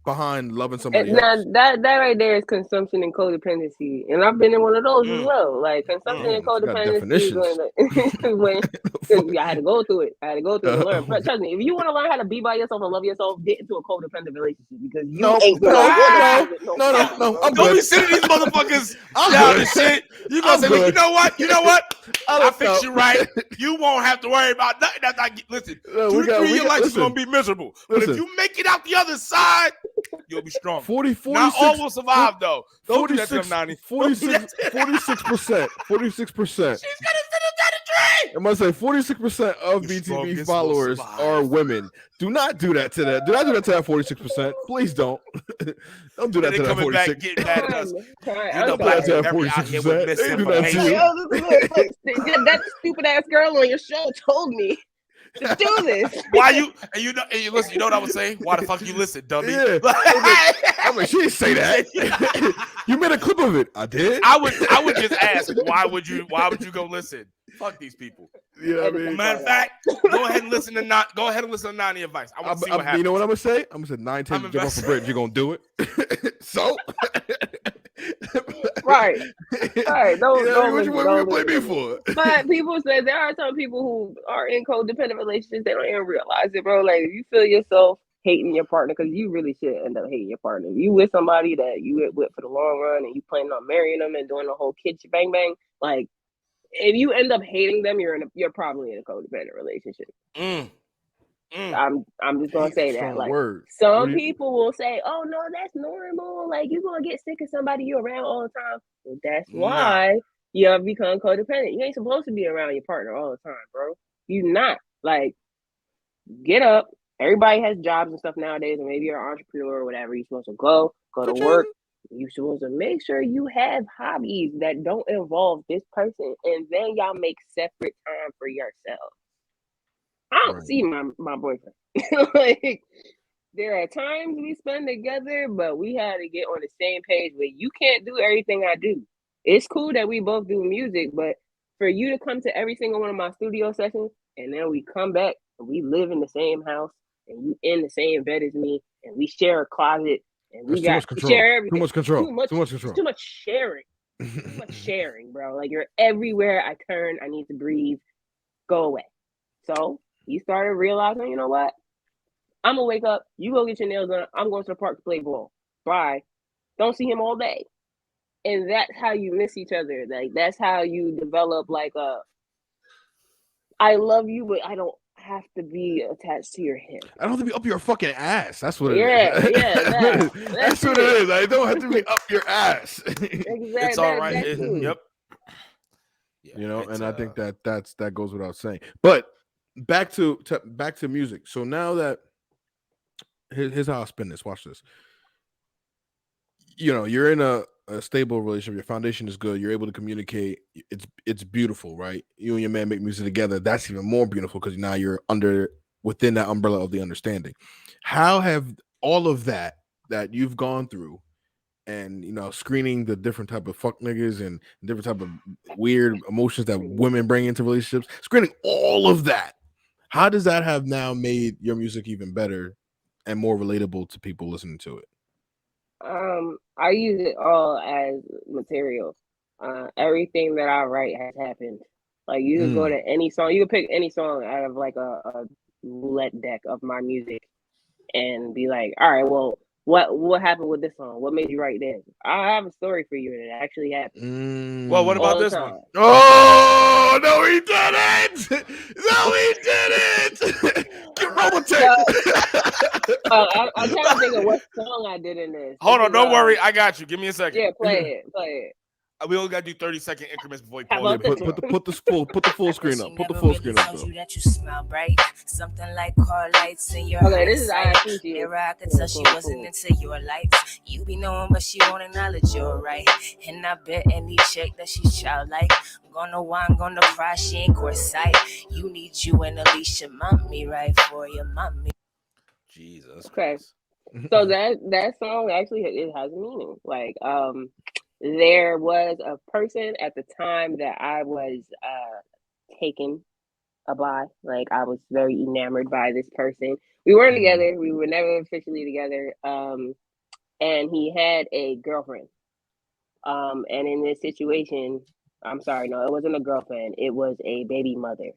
behind loving somebody Now else. that right there is consumption and codependency, and I've been in one of those as Mm, well. Like consumption and Oh, you got codependency is definitions. when Fuck. I had to go through it. I had to go through it to learn. Uh, But trust me, if you want to learn how to be by yourself and love yourself, get into a codependent relationship because you no, ain't gonna no, want to no, be with no no, no, problem, no. bro. I'm don't good. be sending these motherfuckers I'm down good. and shit. You gonna I'm say, look, you good. know what? You know what? I fix know. you right. You won't have to worry about nothing. After I get, listen, No, 2 to 3 of your life is listen, gonna be miserable. But if listen. you make it out the other side, you'll be strong. 40, Not 46, all will survive though. Don't do that to them, 46, Nani. 46%. 46%. She's gonna sit up down the tree. I must say 46% of The BTV strongest will followers survive. are women. Do not do that to that. Do not do that to that 46%. Please don't. Don't do And that they to that coming back 46. getting mad at us. Crying. You I'm know, Don't do that Black to that Berry out here with 46%. They do that to like, you. oh, that stupid ass girl on your show told me to do this. Why you and you know and you listen? You know what I would say? Why the fuck you listen, dummy? Yeah. I'm like, she didn't say that. You made a clip of it. I did. I would just ask, why would you go listen? Fuck these people. You know what I mean? Matter of fact, go ahead and listen to Nani advice. I want to see what happens. You know what I'm gonna say? I'm gonna say 9, 10 I'm jump off a bridge. You're gonna do it. So Right. Don't what listen, you don't blame me listen. for? But people say there are some people who are in codependent relationships. They don't even realize it, bro. Like if you feel yourself hating your partner, because you really should end up hating your partner. If you with somebody that you with for the long run and you planning on marrying them and doing the whole kid bang bang, like if you end up hating them, you're probably in a codependent relationship. I'm just gonna say that. Like some people will say, "Oh no, that's normal. Like you're gonna get sick of somebody you're around all the time." Well, that's why you have become codependent. You ain't supposed to be around your partner all the time, bro. You not. Like, get up. Everybody has jobs and stuff nowadays, and maybe you're an entrepreneur or whatever. You're supposed to go to work. You're supposed to make sure you have hobbies that don't involve this person, and then y'all make separate time for yourself. I don't see my boyfriend. Like, there are times we spend together, but we had to get on the same page where you can't do everything I do. It's cool that we both do music, but for you to come to every single one of my studio sessions and then we come back and we live in the same house and you in the same bed as me and we share a closet and we got to share everything. Too much control. Too much sharing. Too much sharing, bro. Like you're everywhere I turn, I need to breathe. Go away. So he started realizing, you know what? I'm gonna wake up, you go get your nails done, I'm going to the park to play ball. Bye. Don't see him all day. And that's how you miss each other. Like that's how you develop like a I love you, but I don't have to be attached to your hip. I don't have to be up your fucking ass. That's what it is. Yeah, that's what it is. I don't have to be up your ass. Exactly. It's all right. Yep. Yeah, you know, and I think that goes without saying. But back to music. So now that here's how I spin this. Watch this. You know, you're in a stable relationship. Your foundation is good. You're able to communicate. It's beautiful, right? You and your man make music together. That's even more beautiful because now you're within that umbrella of the understanding. How have all of that you've gone through, and you know, screening the different type of fuck niggas and different type of weird emotions that women bring into relationships, screening all of that, how does that have now made your music even better and more relatable to people listening to it? I use it all as material. Everything that I write has happened. Like you can go to any song, you can pick any song out of like a roulette deck of my music and be like, all right, well, what happened with this song? What made you write this? I have a story for you, and it actually happened. Well, what about this one? Oh no, he didn't! No, he didn't! Get I'm trying to think of what song I did in this. Hold on, don't worry, I got you. Give me a second. Yeah, play it. We only gotta do 30-second increments before we pause. Put the full screen up. Put the full screen up. You that you smell bright, something like car lights in your okay, this is I appreciate. I could tell she wasn't into your lights. You be knowing, but she won't acknowledge you're right. And I bet any chick that she's childlike, gonna whine, gonna cry, she ain't courtside. You need you and Alicia, mommy, right for your mommy. Jesus Okay. Christ. So that song actually it has a meaning. Like there was a person at the time that I was taken by. Like I was very enamored by this person. We weren't together. We were never officially together. And he had a girlfriend. And in this situation, I'm sorry, no, it wasn't a girlfriend. It was a baby mother.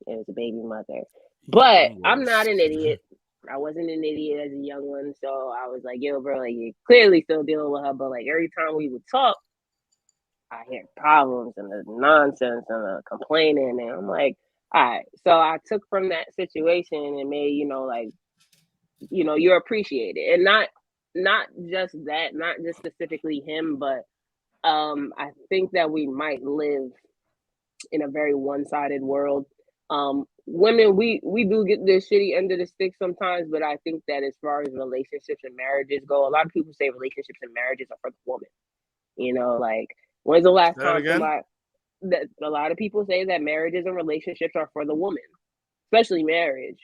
It was a baby mother. But I'm not an idiot. I wasn't an idiot as a young one, so I was like, yo, bro, like you're clearly still dealing with her, but like every time we would talk, I hear problems and the nonsense and the complaining, and I'm like, all right. So I took from that situation and made, like, you're appreciated, and not just that, not just specifically him, but I think that we might live in a very one-sided world. Women, we do get this shitty end of the stick sometimes, but I think that as far as relationships and marriages go, a lot of people say relationships and marriages are for the woman. Like when's the last time that a lot of people say that marriages and relationships are for the woman, especially marriage.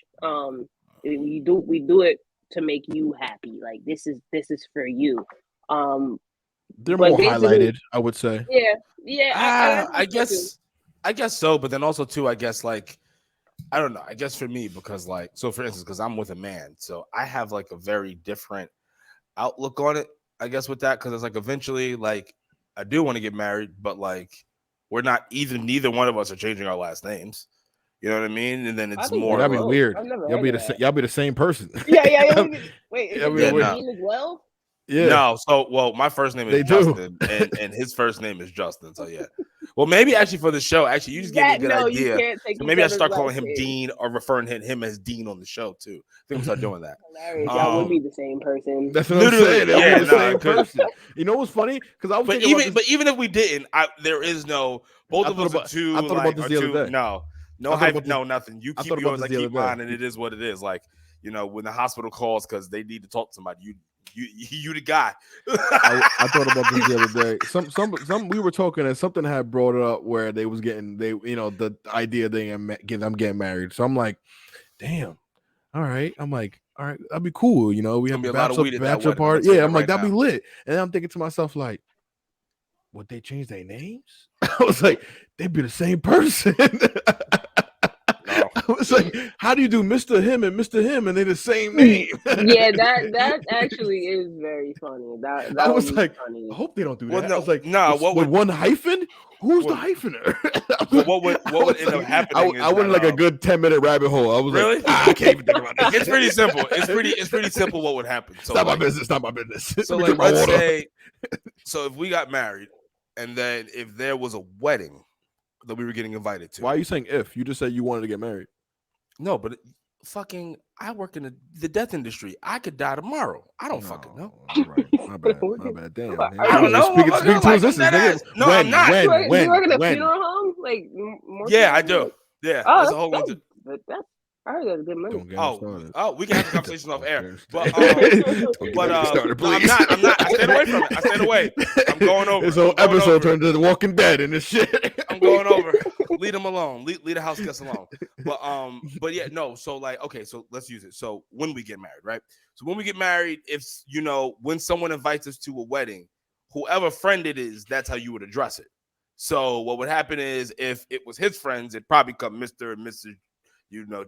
We do it to make you happy. Like this is for you. They're more highlighted, I would say. Yeah. I guess so, but then also too, I guess like I don't know. I guess for me, because like, so for instance, because I'm with a man, so I have like a very different outlook on it. I guess with that, because it's like eventually, like I do want to get married, but like we're not neither one of us are changing our last names. You know what I mean? And then it's more. That'd be weird. Y'all be the same person. Yeah. Wait, is it Dean as well? Yeah. No, so my first name is Justin, and his first name is Justin. So yeah. Well, maybe actually for the show, you just gave me a good idea. You can't take so maybe I start calling him Dean or referring to him as Dean on the show too. I think we'll start doing that. Hilarious. Y'all would be the same person. That's what I'm saying. They'll be the same person. You know what's funny? Because I was thinking but even if we didn't, there is no. Both of us are two. I thought about this the other day. No hype, no nothing. You keep yours, I keep mine, and it is what it is. Like when the hospital calls because they need to talk to somebody, you the guy. I thought about this the other day. Some we were talking and something had brought it up where they was getting the idea I'm getting married. So I'm like, damn. All right. I'm like, all right, that'd be cool. We have a bachelor party. Yeah, I'm like, that'd be lit. And I'm thinking to myself, like, would they change their names? I was like, they'd be the same person. I was like, how do you do Mr. Him and Mr. Him and they're the same name? Yeah, that actually is very funny. That I was like, funny. I hope they don't do that. Well, no, I was like, no, with one hyphen? Who's the hyphener? What would end up happening? I went like a good 10-minute rabbit hole. I was really? like, I can't even think about this. It's pretty simple. It's pretty simple what would happen. So my business. Not my business. So like, let's say, so if we got married, and then if there was a wedding that we were getting invited to. Why are you saying if? You just said you wanted to get married. No, but I work in the death industry. I could die tomorrow. I don't fucking know. Right. My bad. Damn. I don't know. Speak to us. No, I'm not. You work in a funeral home? Like, yeah, I do. Yeah. Oh, that's a whole lot. I heard that's good money. We can have the conversation off air. But I'm not. I stayed away from it. I stayed away. I'm going over. This whole episode turned into The Walking Dead and this shit. I'm going over. Leave them alone. Leave the house guests alone. But yeah, no. So like, okay, so let's use it. So when we get married, right? So when we get married, if when someone invites us to a wedding, whoever friend it is, that's how you would address it. So what would happen is if it was his friends, it'd probably come Mr. and Mrs.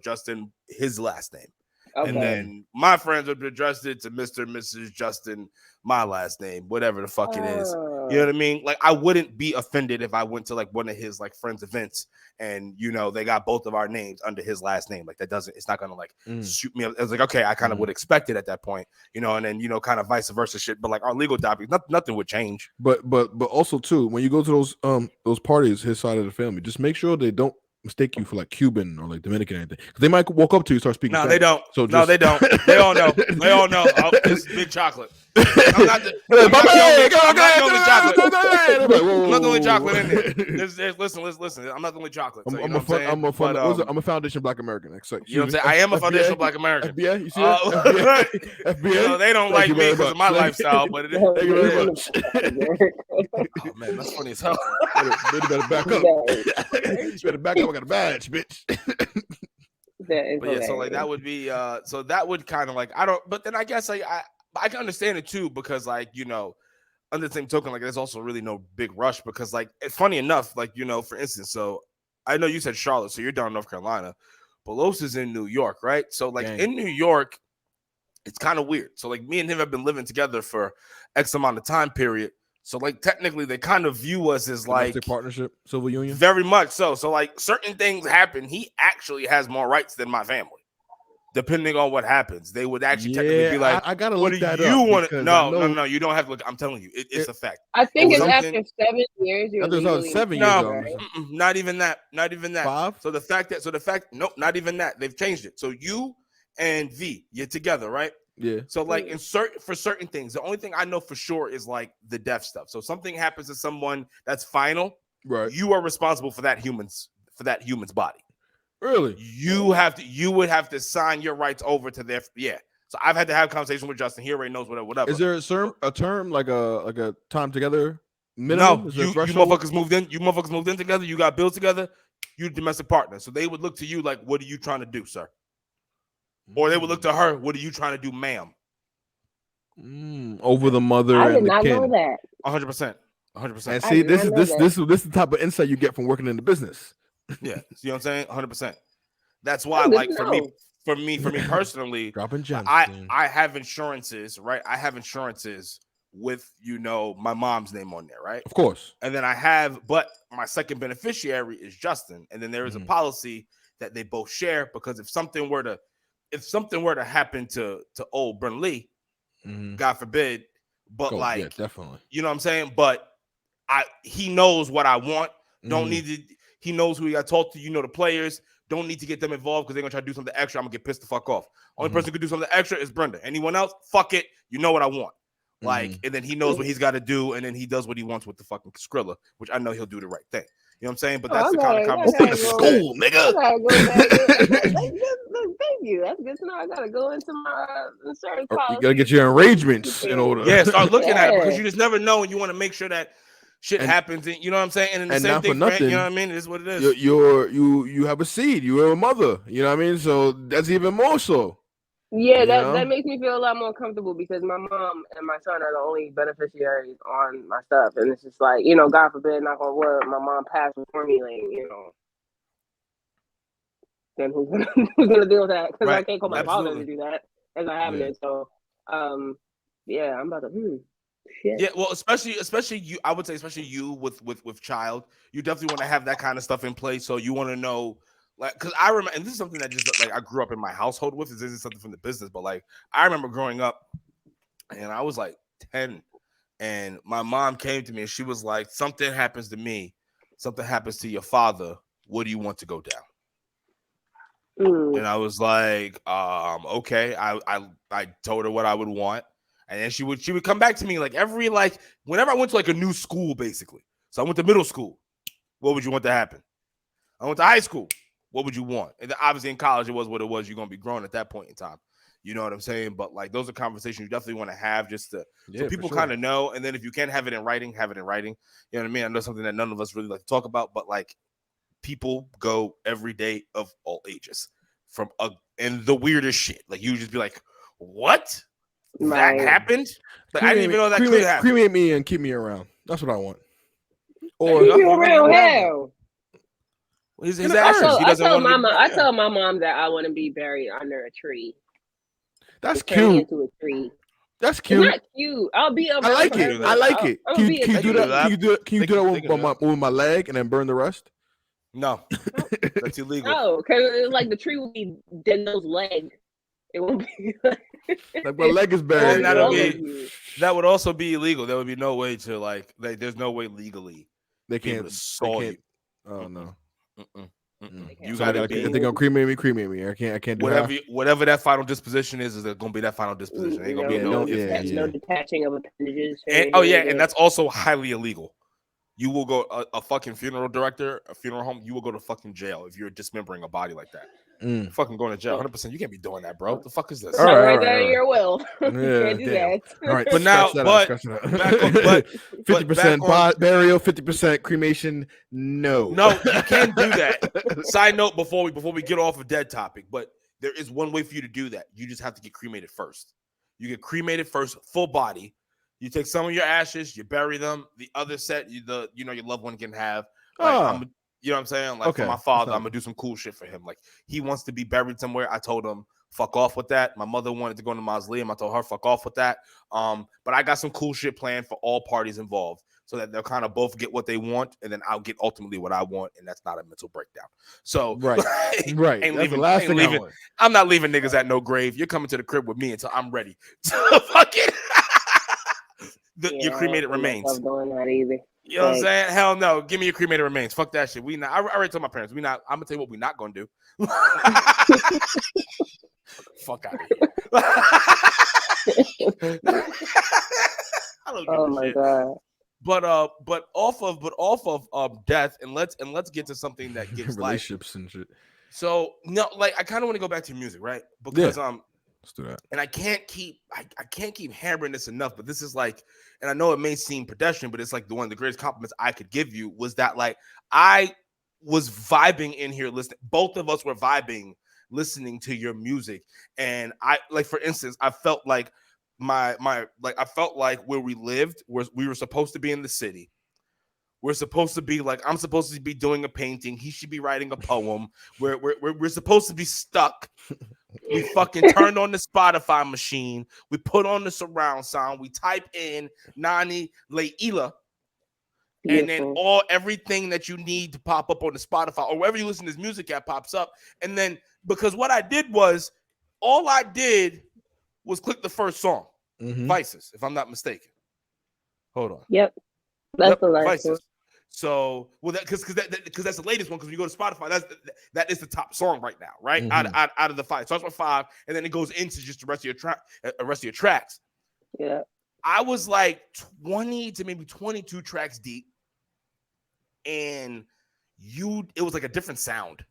Justin, his last name. Okay. And then my friends would address it to Mr. and Mrs. Justin, my last name, whatever the fuck it is. You know what I mean? Like, I wouldn't be offended if I went to like one of his like friends' events and they got both of our names under his last name. Like it's not gonna like shoot me up. It's like, okay, I kind of would expect it at that point, and then kind of vice versa shit. But like our legal documents, nothing would change. But also too, when you go to those parties, his side of the family, just make sure they don't mistake you for like Cuban or like Dominican or anything. Because they might walk up to you and start speaking. No, they don't. So they don't. They all know. They all know. Oh, it's big chocolate. I'm not the only chocolate in there. Listen. I'm not the only chocolate. So I'm a foundation Black American. You know what I'm saying? I am a foundation Black American. FBI, you see that? FBI. They don't like me because of my lifestyle, but it is. Thank you very much. Oh man, that's funny as hell. You better back up. You better back up. I got a badge, bitch. That is But yeah, so like that hilarious. would be so that would kind of like I don't, but then I guess like I can understand it too, because like, you know, under the same token, like there's also really no big rush, because like it's funny enough, like, you know, for instance, so I know you said Charlotte, so you're down in North Carolina, but Los is in New York, right? So like Dang. in New York, it's kind of weird. So like me and him have been living together for X amount of time period. So like technically they kind of view us as like Domestic partnership, civil union. very much so. So like certain things happen. He actually has more rights than my family. Depending on what happens, they would actually technically be like, I gotta "What look do that you up. want?" because No, I no, know- no. You don't have to look. I'm telling you, it's a fact. I think It it's was after something- 7 years. You're I thought it was legally 7 No, years married, ago. right? Not even that. Not even that. 5. So the fact, nope, not even that. They've changed it. So you and V, you're together, right? Yeah. So like for certain things, the only thing I know for sure is like the death stuff. So something happens to someone that's final, Right. you are responsible for that human's body. Really? You would have to sign your rights over to their So I've had to have a conversation with Justin. He already knows whatever. Is there a term like a time together minimum? No, Is there a you threshold? motherfuckers moved in. You motherfuckers moved in together. You got bills together. You domestic partner. So they would look to you like, what are you trying to do, sir? Or they would look to her, what are you trying to do, ma'am? Over the mother I did and the not kin. know that. 100%. 100%. And I see, did this not is know this that. this is the type of insight you get from working in the business. Yeah. See what I'm saying? 100%. That's why, That's good like, to for know. me personally, Dropping gems. I have insurances, right? I have insurances with, you know, my mom's name on there, right? Of course. And then I have, but my second beneficiary is Justin. And then there is a policy that they both share, because if something were to happen to old Bryn Lee, God forbid, but like, yeah, definitely. you know what I'm saying? But he knows what I want. Don't need to, he knows who he got to talk to, you know, the players. Don't need to get them involved because they're gonna try to do something extra. I'm gonna get pissed the fuck off. Only person who can do something extra is Brenda. Anyone else, fuck it. You know what I want. Like, and then he knows what he's got to do, and then he does what he wants with the fucking Skrilla, which I know he'll do the right thing. You know what I'm saying? But that's the kind of conversation. Open the school, nigga. I gotta go back. Thank you. That's good to know. I gotta go into my insurance policy. You gotta get your arrangements in order. Yeah, start looking at it, because you just never know, and you want to make sure that shit happens. And you know what I'm saying? And then the same thing, Frank, you know what I mean? It is what it is. You have a seed. You're a mother. You know what I mean? So that's even more so. Yeah, You that, know? that makes me feel a lot more comfortable, because my mom and my son are the only beneficiaries on my stuff. And it's just like, you know, God forbid, knock on wood, my mom passed before me, like, you know, then who's gonna deal with that? Because I can't call my father to do that as I haven't it. So, yeah, I'm about to, shit. Yeah, well, especially you, I would say, especially you with child, you definitely want to have that kind of stuff in place. So you want to know, like, because I remember, and this is something that just like I grew up in my household with. This isn't something from the business, but like I remember growing up, and I was like 10, and my mom came to me and she was like, "Something happens to me, something happens to your father. What do you want to go down?" And I was like, okay. I told her what I would want. And then she would come back to me like whenever I went to like a new school, basically. So I went to middle school. What would you want to happen? I went to high school. What would you want? And then obviously in college, it was what it was. You're going to be grown at that point in time. You know what I'm saying? But like, those are conversations you definitely want to have just to, so people kind of know. And then if you can have it in writing, have it in writing. You know what I mean? I know something that none of us really like to talk about, but like people go every day of all ages and the weirdest shit. Like you just be like, what? That happened? Like, I didn't even know that could happen. Cremate me and keep me around. That's what I want. Or keep you around hell. His ashes. I tell my mom that I want to be buried under a tree. That's cute. Into a tree. That's cute. It's not cute. I'll be around. I like it. I like it. Can you do that? Can you do that with my leg and then burn the rest? No, that's illegal. No, because like the tree will be Denzel's leg. It won't be like my leg is buried. That would also be illegal. There would be no way to like. There's no way legally they can't saw you. Oh no. You gotta be. They're gonna cremate me. I can't do whatever that final disposition is gonna be that final disposition. Ain't gonna be no detaching of appendages. And that's also highly illegal. You will go a fucking funeral director, a funeral home. You will go to fucking jail if you're dismembering a body like that. Fucking going to jail. 100%. You can't be doing that, bro. What the fuck is this? All right, there in your will. You can't do damn. that. All right, but now, but 50% burial, 50% cremation. No, you can do that. Side note before we get off of dead topic, but there is one way for you to do that. You just have to get cremated first. You get cremated first, full body. You take some of your ashes, you bury them. The other set, your loved one can have. Like, you know what I'm saying? Like, for my father, I'm gonna do some cool shit for him. Like, he wants to be buried somewhere. I told him, fuck off with that. My mother wanted to go in the mausoleum. I told her, fuck off with that. But I got some cool shit planned for all parties involved, so that they'll kind of both get what they want, and then I'll get ultimately what I want, and that's not a mental breakdown. So right. That's the last thing I want. I'm not leaving niggas at no grave. You're coming to the crib with me until I'm ready to fucking your cremated remains. I'm doing that either. You know what I'm saying? Hell no. Give me your cremated remains. Fuck that shit. I already told my parents, I'm gonna tell you what we're not gonna do. Fuck out of here. I don't give a shit. God. But off of death, and let's get to something that gives relationships and shit. So no, like, I kind of want to go back to music, right? Because let's do that. And I can't keep hammering this enough, but this is like, and I know it may seem pedestrian, but it's like one of the greatest compliments I could give you was that, like, I was vibing in here listening. Both of us were vibing listening to your music, and I, like, for instance, I felt like I felt like where we lived, we were supposed to be in the city. We're supposed to be like, I'm supposed to be doing a painting. He should be writing a poem. We're supposed to be stuck. We fucking turned on the Spotify machine. We put on the surround sound. We type in Nani Layilaa, and then everything that you need to pop up on the Spotify or wherever you listen to this music at pops up. And then, because what I did was, all I did was click the first song, Vices, if I'm not mistaken. Hold on. Yep. That's the last one. So, well, because that's the latest one. Because when you go to Spotify, that is the top song right now, right? Out of the 5, it starts with 5, and then it goes into just the rest of your tracks. Yeah, I was like 20 to maybe 22 tracks deep, and it was like a different sound,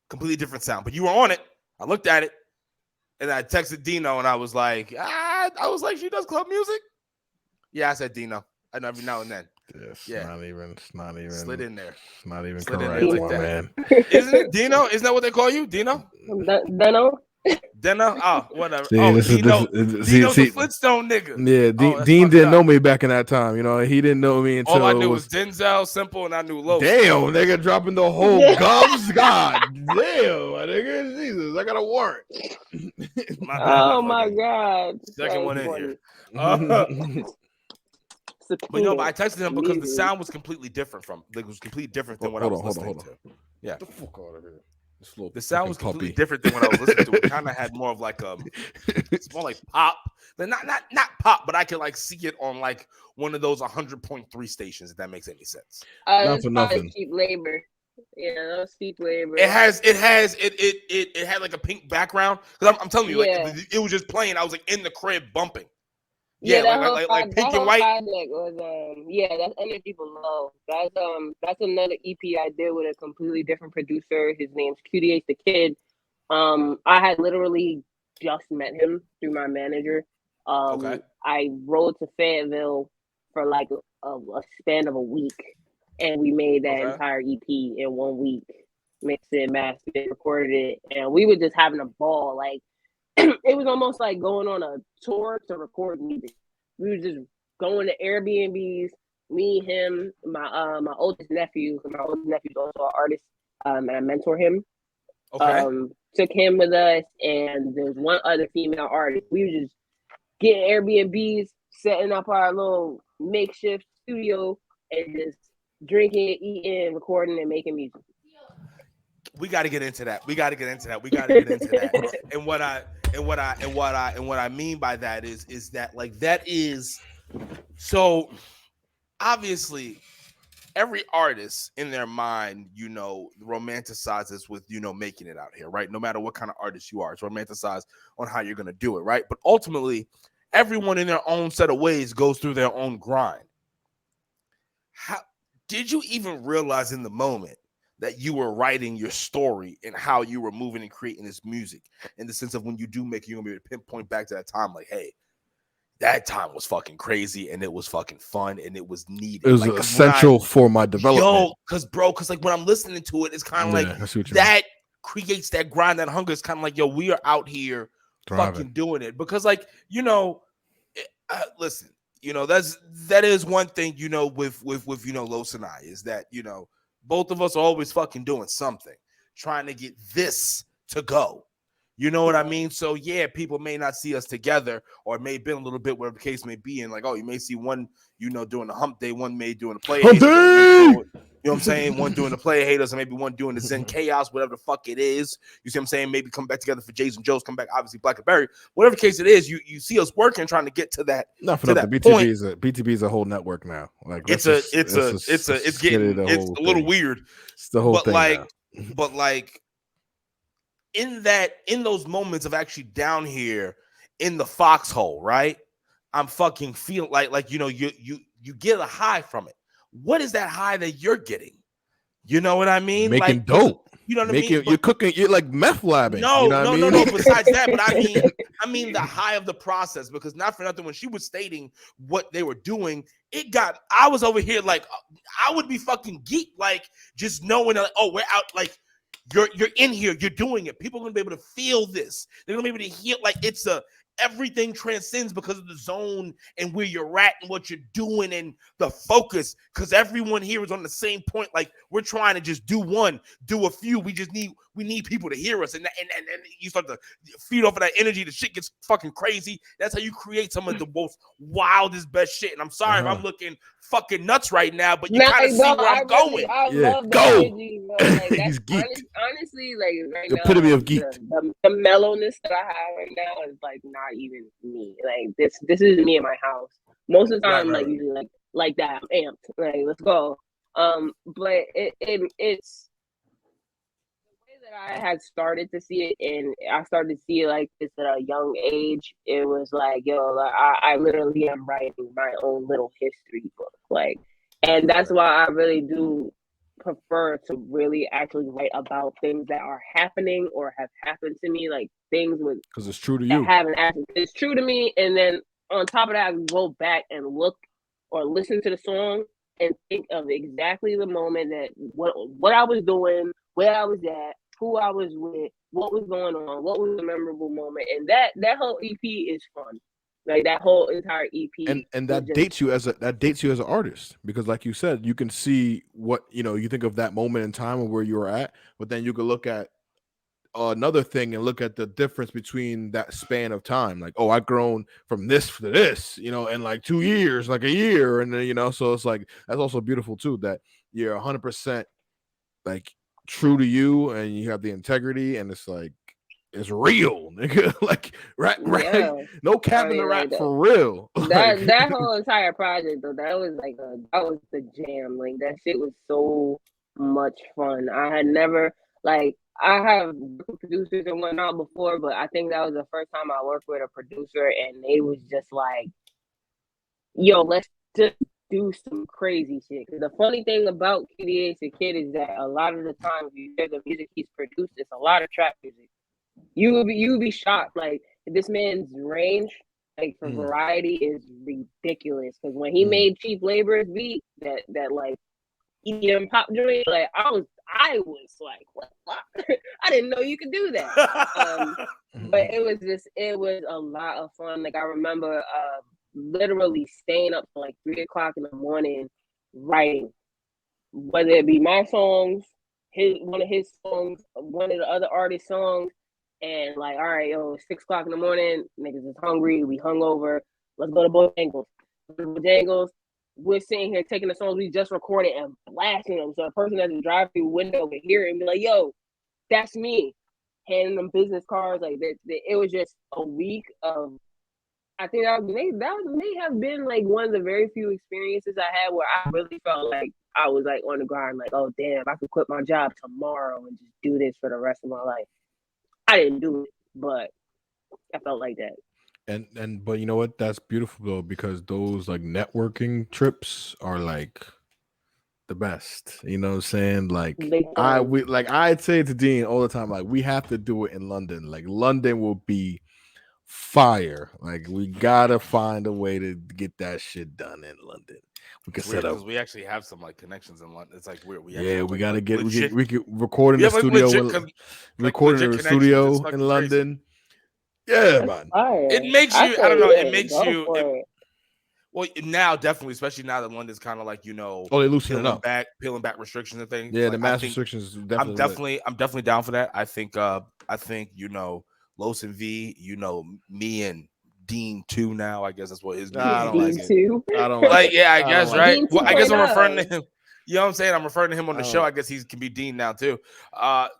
completely different sound. But you were on it. I looked at it, and I texted Dino, and I was like, she does club music. Yeah, I said Dino. I know every now and then. It's not even slid in there. It's not even slid correct, in there like man. Isn't it Dino? Isn't that what they call you, Dino? Dino? Oh, whatever. Dino's a Flintstone nigga. Yeah, Dean didn't know me back in that time. You know, he didn't know me until all I knew was Denzel, Simple, and I knew Low. Damn, nigga, dropping the whole gums. God damn, my nigga, Jesus, I got a warrant. My God. Second one in here. But no, but I texted him because the sound was completely different than what I was listening to. Yeah. Get the fuck out of here. The sound was completely different than what I was listening to. It kind of had more of like it's more like pop. Not pop, but I could like see it on like one of those 100.3 stations, if that makes any sense. Not for nothing. Cheap labor. Yeah, that was cheap labor. It had like a pink background. Because I'm telling you, like it was just playing. I was like in the crib bumping. Yeah, like pink and white. Was, that's Energy Below. That's another EP I did with a completely different producer. His name's QDH the Kid. I had literally just met him through my manager. I rode to Fayetteville for like a span of a week, and we made that entire EP in 1 week. Mixed it, mastered it, recorded it, and we were just having a ball. Like, it was almost like going on a tour to record music. We were just going to Airbnbs, me, him, my oldest nephew. My oldest nephew's also an artist, and I mentor him. Took him with us, and there's one other female artist. We were just getting Airbnbs, setting up our little makeshift studio, and just drinking, eating, recording, and making music. We got to get into that. And what I mean by that is that, like, that is so obviously every artist in their mind, you know, romanticizes with, you know, making it out here, right? No matter what kind of artist you are, it's romanticized on how you're going to do it, right? But ultimately, everyone in their own set of ways goes through their own grind. How did you even realize in the moment that you were writing your story and how you were moving and creating this music, in the sense of when you do make it, you're gonna be able to pinpoint back to that time, like, hey, that time was fucking crazy and it was fucking fun and it was needed. It was like, essential for my development. Because like when I'm listening to it, it's kind of like that creates that grind, that hunger. It's kind of like, yo, we are out here fucking doing it. Because like, you know, listen, you know, that is one thing, you know, with you know, Los and I, is that, you know, both of us are always fucking doing something, trying to get this to go. You know what I mean? So yeah, people may not see us together, or it may have been a little bit, whatever the case may be. And like, oh, you may see one, you know, doing the hump day, one may doing the play haters, you know what I'm saying? One doing the play haters, and maybe one doing the Zen chaos, whatever the fuck it is. You see what I'm saying? Maybe come back together for Jays and Joe's, come back, obviously Black and Berry. Whatever the case it is, you see us working, trying to get to that. Not for nothing. BTB is a whole network now. Like it's a little weird. It's the whole thing. But like in those moments of actually down here in the foxhole, right? I'm fucking feeling like, you know, you get a high from it. What is that high that you're getting? You know what I mean? Making like, dope. You know what I mean? You're cooking. You're like meth labbing. No, you know no. Besides that, but I mean the high of the process, because not for nothing, when she was stating what they were doing, I was over here like, I would be fucking geeked, like just knowing that, like, oh, we're out, like you're in here, you're doing it. People are gonna be able to feel this. They're gonna be able to hear, like everything transcends because of the zone and where you're at and what you're doing and the focus, because everyone here is on the same point. Like, we're trying to just do a few. We need people to hear us, and you start to feed off of that energy. The shit gets fucking crazy. That's how you create some of the most wildest, best shit. And I'm sorry if I'm looking fucking nuts right now, but you kind of see where I'm going. I love the energy, bro. Like, he's geeked. Honestly, like right the now, epitome of geek. The mellowness that I have right now is like not even me. Like this is me in my house. Most of the time, right. Usually like that, I'm amped. Like, let's go. But it's the way that I had started to see it, and I started to see it like this at a young age. It was like, yo, like, I literally am writing my own little history book, like, and that's why I really do prefer to really actually write about things that are happening or have happened to me, like things with, because it's true to you. It's true to me, and then on top of that, I go back and look or listen to the song and think of exactly the moment that what I was doing, where I was at, who I was with, what was going on, what was the memorable moment, and that whole EP is fun. Like, that whole entire EP, and that dates you as an artist, because like you said, you can see what, you know, you think of that moment in time of where you were at, but then you could look at another thing and look at the difference between that span of time. Like, oh, I've grown from this to this, you know, in like 2 years, like a year, and then, you know, so it's like, that's also beautiful too, that you're 100% like true to you, and you have the integrity, and it's like, it's real, nigga. Like, right, yeah. No cap in the rap, for real. That whole entire project, though, that was the jam. Like, that shit was so much fun. I had never, like, I have worked with producers and whatnot before, but I think that was the first time I worked with a producer, and they was just like, yo, let's just do some crazy shit. Because the funny thing about KDH the Kid is that a lot of the times you hear the music he's produced, it's a lot of trap music. You would be shocked. Like, this man's range, like, for variety is ridiculous. Because when he made Cheap Labor's beat, that like EDM pop joint, like, I was like, what? I didn't know you could do that. But it was a lot of fun. Like, I remember literally staying up till like 3 o'clock in the morning writing, whether it be my songs, one of his songs, one of the other artist songs. And like, all right, yo, it's 6 o'clock in the morning, niggas is hungry, we hungover, let's go to Bojangles. We're sitting here taking the songs we just recorded and blasting them, so a person at the drive-through window would hear it and be like, yo, that's me. Handing them business cards. Like, it was just a week of, I think that may have been like one of the very few experiences I had where I really felt like I was like on the grind, like, oh damn, I could quit my job tomorrow and just do this for the rest of my life. I didn't do it, but I felt like that. But you know what? That's beautiful though, because those like networking trips are like the best. You know what I'm saying? Like Big I'd say to Dean all the time, like we have to do it in London. Like London will be fire. Like we gotta find a way to get that shit done in London. We can set up because we actually have some like connections in London. It's like weird. we gotta get legit, we can record in the studio. Record in the studio in London. Yeah, man. It makes you. I don't know. It makes you. Well, now definitely, especially now that London's kind of like they loosening up, peeling back restrictions and things. Yeah, like, the mass restrictions. Definitely I'm definitely down for that. I think Los and V, me and Dean too. Now I guess that's what his name. I don't like it. I don't like. Yeah, I guess right. Dean Well, I guess I'm 2.0. referring to him. You know what I'm saying? I'm referring to him on the show. I guess he can be Dean now too. Like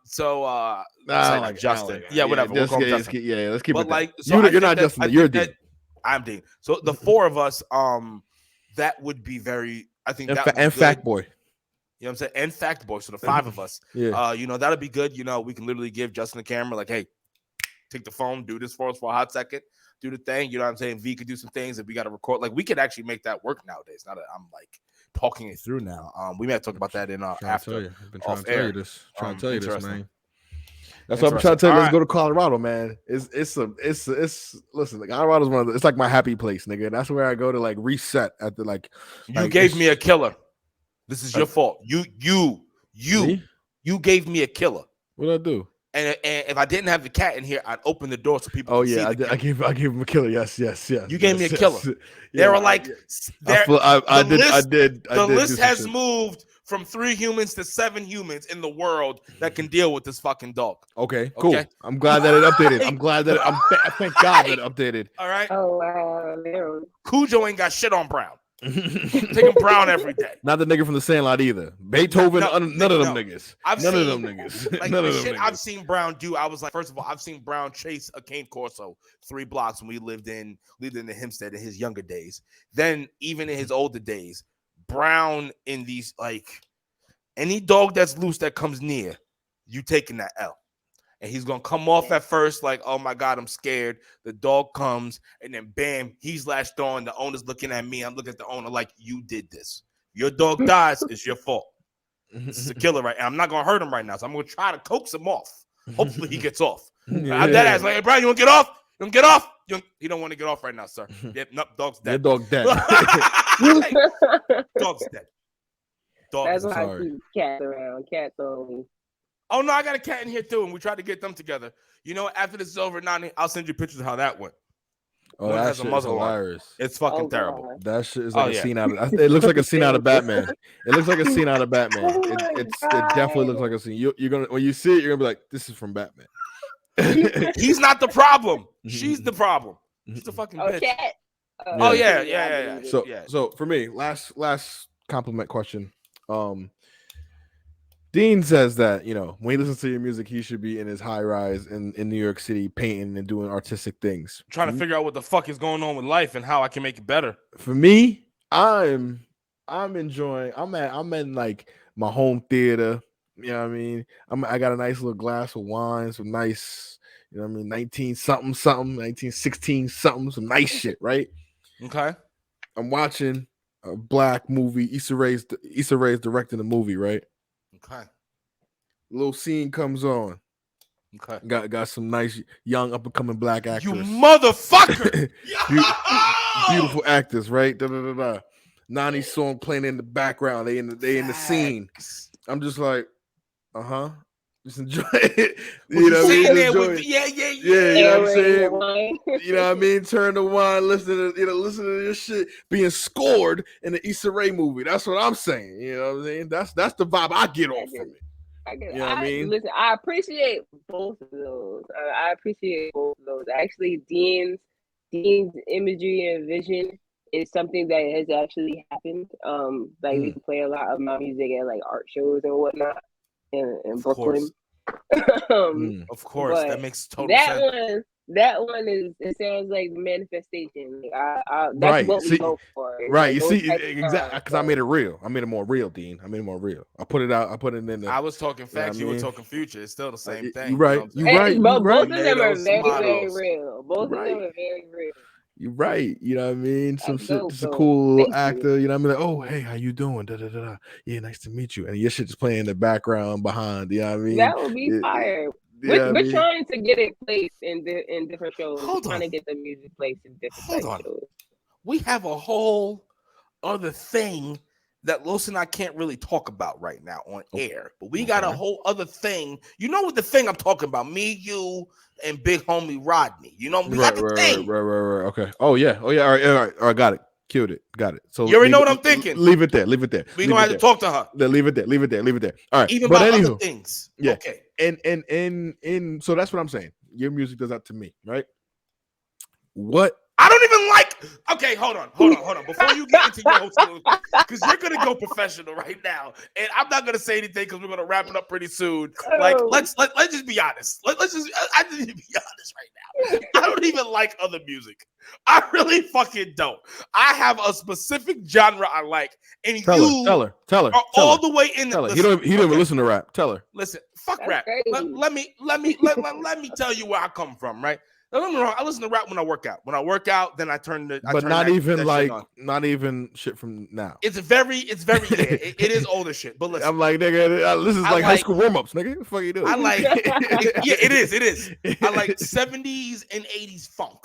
Justin. Yeah, whatever. Let's keep but it. Like, so you're not Justin. You're Dean. I'm Dean. So the four of us, that would be very. I think that and Fact Boy. You know what I'm saying? And Fact Boy. So the five of us. Yeah. That'll be good. We can literally give Justin the camera. Like, hey, take the phone, do this for us for a hot second, do the thing. You know what I'm saying? V could do some things if we got to record. Like, we could actually make that work nowadays. Now that I'm like talking it through now. We may have to talk about that in after. I've been trying to tell you this. Trying to tell you this, man. That's what I'm trying to tell you. Let's go to Colorado, man. Listen, like Colorado's it's like my happy place, nigga. That's where I go to like reset at the like. You gave me a killer. This is your fault. You gave me a killer. What did I do? And if I didn't have the cat in here, I'd open the door so people. Oh yeah, I gave him a killer. Yes. You gave me a killer. Yeah, they were like, I did. The list has moved from 3 humans to 7 humans in the world that can deal with this fucking dog. Okay, cool. Okay? I'm glad that it updated. I'm glad that thank God that it updated. All right. Oh wow. Cujo ain't got shit on Brown. Taking Brown every day. Not the nigga from the Sandlot either. Beethoven, none of them niggas. None of them niggas. Like none the of them shit niggas. I've seen Brown do. I was like, first of all, I've seen Brown chase a cane corso 3 blocks when we lived in the Hempstead in his younger days. Then even in his older days, Brown in these like any dog that's loose that comes near, you taking that L. And he's going to come off at first like, oh, my God, I'm scared. The dog comes, and then, bam, he's latched on. The owner's looking at me. I'm looking at the owner like, you did this. Your dog dies. It's your fault. This is a killer right now. I'm not going to hurt him right now, so I'm going to try to coax him off. Hopefully he gets off. I'm dead ass like, hey, Brian, you want to get off? You want to get off? He don't want to get off right now, sir. Yep, nope, dog's dead. Your dog dead. Dog's dead. That's why I keep cats around. Cats only. Oh, no, I got a cat in here, too, and we tried to get them together. You know, after this is over, Nani, I'll send you pictures of how that went. Oh, that shit is hilarious. It's fucking terrible. That shit is like a scene out of... It looks like a scene out of Batman. It looks like a scene out of Batman. It definitely looks like a scene. You're gonna when you see it, you're going to be like, this is from Batman. He's not the problem. She's the problem. She's the fucking bitch. Cat. Yeah. So for me, last compliment question. Dean says that, when he listens to your music, he should be in his high rise in New York City painting and doing artistic things. Trying to figure out what the fuck is going on with life and how I can make it better. For me, I'm enjoying. I'm in like my home theater. You know what I mean? I got a nice little glass of wine, some nice, 1916 something, some nice shit, right? Okay. I'm watching a black movie. Issa Rae's directing the movie, right? Okay. Little scene comes on. Okay. Got some nice young up and coming black actors. You motherfucker! Beautiful actors, right? Da. Nani's song playing in the background. They in the scene. I'm just like, just enjoy it. You know what I mean? Yeah. You know what I'm saying? You know what I mean? Turn the wine, listen to this shit being scored in the Issa Rae movie. That's what I'm saying. You know what I'm saying? That's the vibe I get off from it. You know what I mean? Listen, I appreciate both of those. Actually, Dean's imagery and vision is something that has actually happened. We can play a lot of my music at like art shows and whatnot in Brooklyn. Of course, that makes total sense. That one is. It sounds like manifestation. That's right. what we go for. Right. You see, exactly. Because I made it real. I made it more real, Dean. I made it more real. I put it out. I put it in there. I was talking facts. You were talking future. It's still the same thing. You're right. Both of them are very, very real. Both of them are very real. You're right. You know what I mean? Some That's shit, dope, just a though. cool little Thank you. actor. You know what I mean? Like, oh, hey, how you doing? Da, da, da, da. Yeah, nice to meet you. And your shit just playing in the background behind. You know what I mean? That would be fire. We're trying to get it placed in different shows. Hold We're trying on. to get the music placed in different Hold type on. shows. We have a whole other thing that Los and I can't really talk about right now on air, but we got a whole other thing. You know what the thing I'm talking about? Me, you, and big homie Rodney. You know, we got the thing. Right. Okay. Oh yeah. All right. Got it. Killed it. Got it. So you already know what I'm thinking. Leave it there. We're gonna have to talk to her. Leave it there. All right. Even about other things. Yeah. Okay. And so that's what I'm saying. Your music does that to me, right? What? I don't even like. Okay, hold on. Before you get into your hotel, because you're gonna go professional right now, and I'm not gonna say anything because we're gonna wrap it up pretty soon. Like, let's just be honest. I just need to be honest right now. I don't even like other music. I really fucking don't. I have a specific genre I like, and tell her. All the way in. Tell her. He don't even listen to rap. Tell her. Listen, fuck That's rap. crazy. Let me tell you where I come from, right? Don't get me wrong. I listen to rap when I work out. When I work out, then I turn the. But not even shit from now. It's very. It is older shit. But listen, I'm like, nigga, this is like high school warm ups, nigga. What the fuck you doing? I like. Yeah, it is. I like 70s and 80s funk,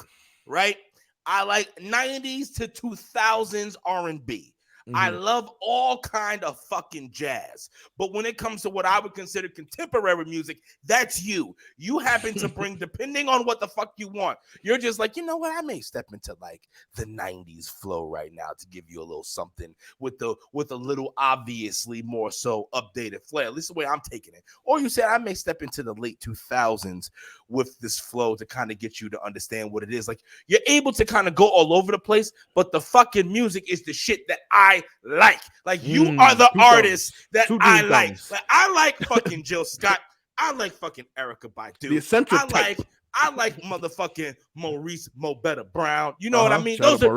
right? I like 90s to 2000s R&B. Mm-hmm. I love all kind of fucking jazz. But when it comes to what I would consider contemporary music, that's you. You happen to bring, depending on what the fuck you want, you're just like, you know what? I may step into like the 90s flow right now to give you a little something with a little obviously more so updated flair. At least the way I'm taking it. Or you said I may step into the late 2000s with this flow to kind of get you to understand what it is. Like you're able to kind of go all over the place, but the fucking music is the shit that I like. Like you are the artist that I like. Like I like fucking Jill Scott. I like fucking Erykah Badu. The eccentric type. I like motherfucking Maurice Mo Better Brown. You know what I mean? Those are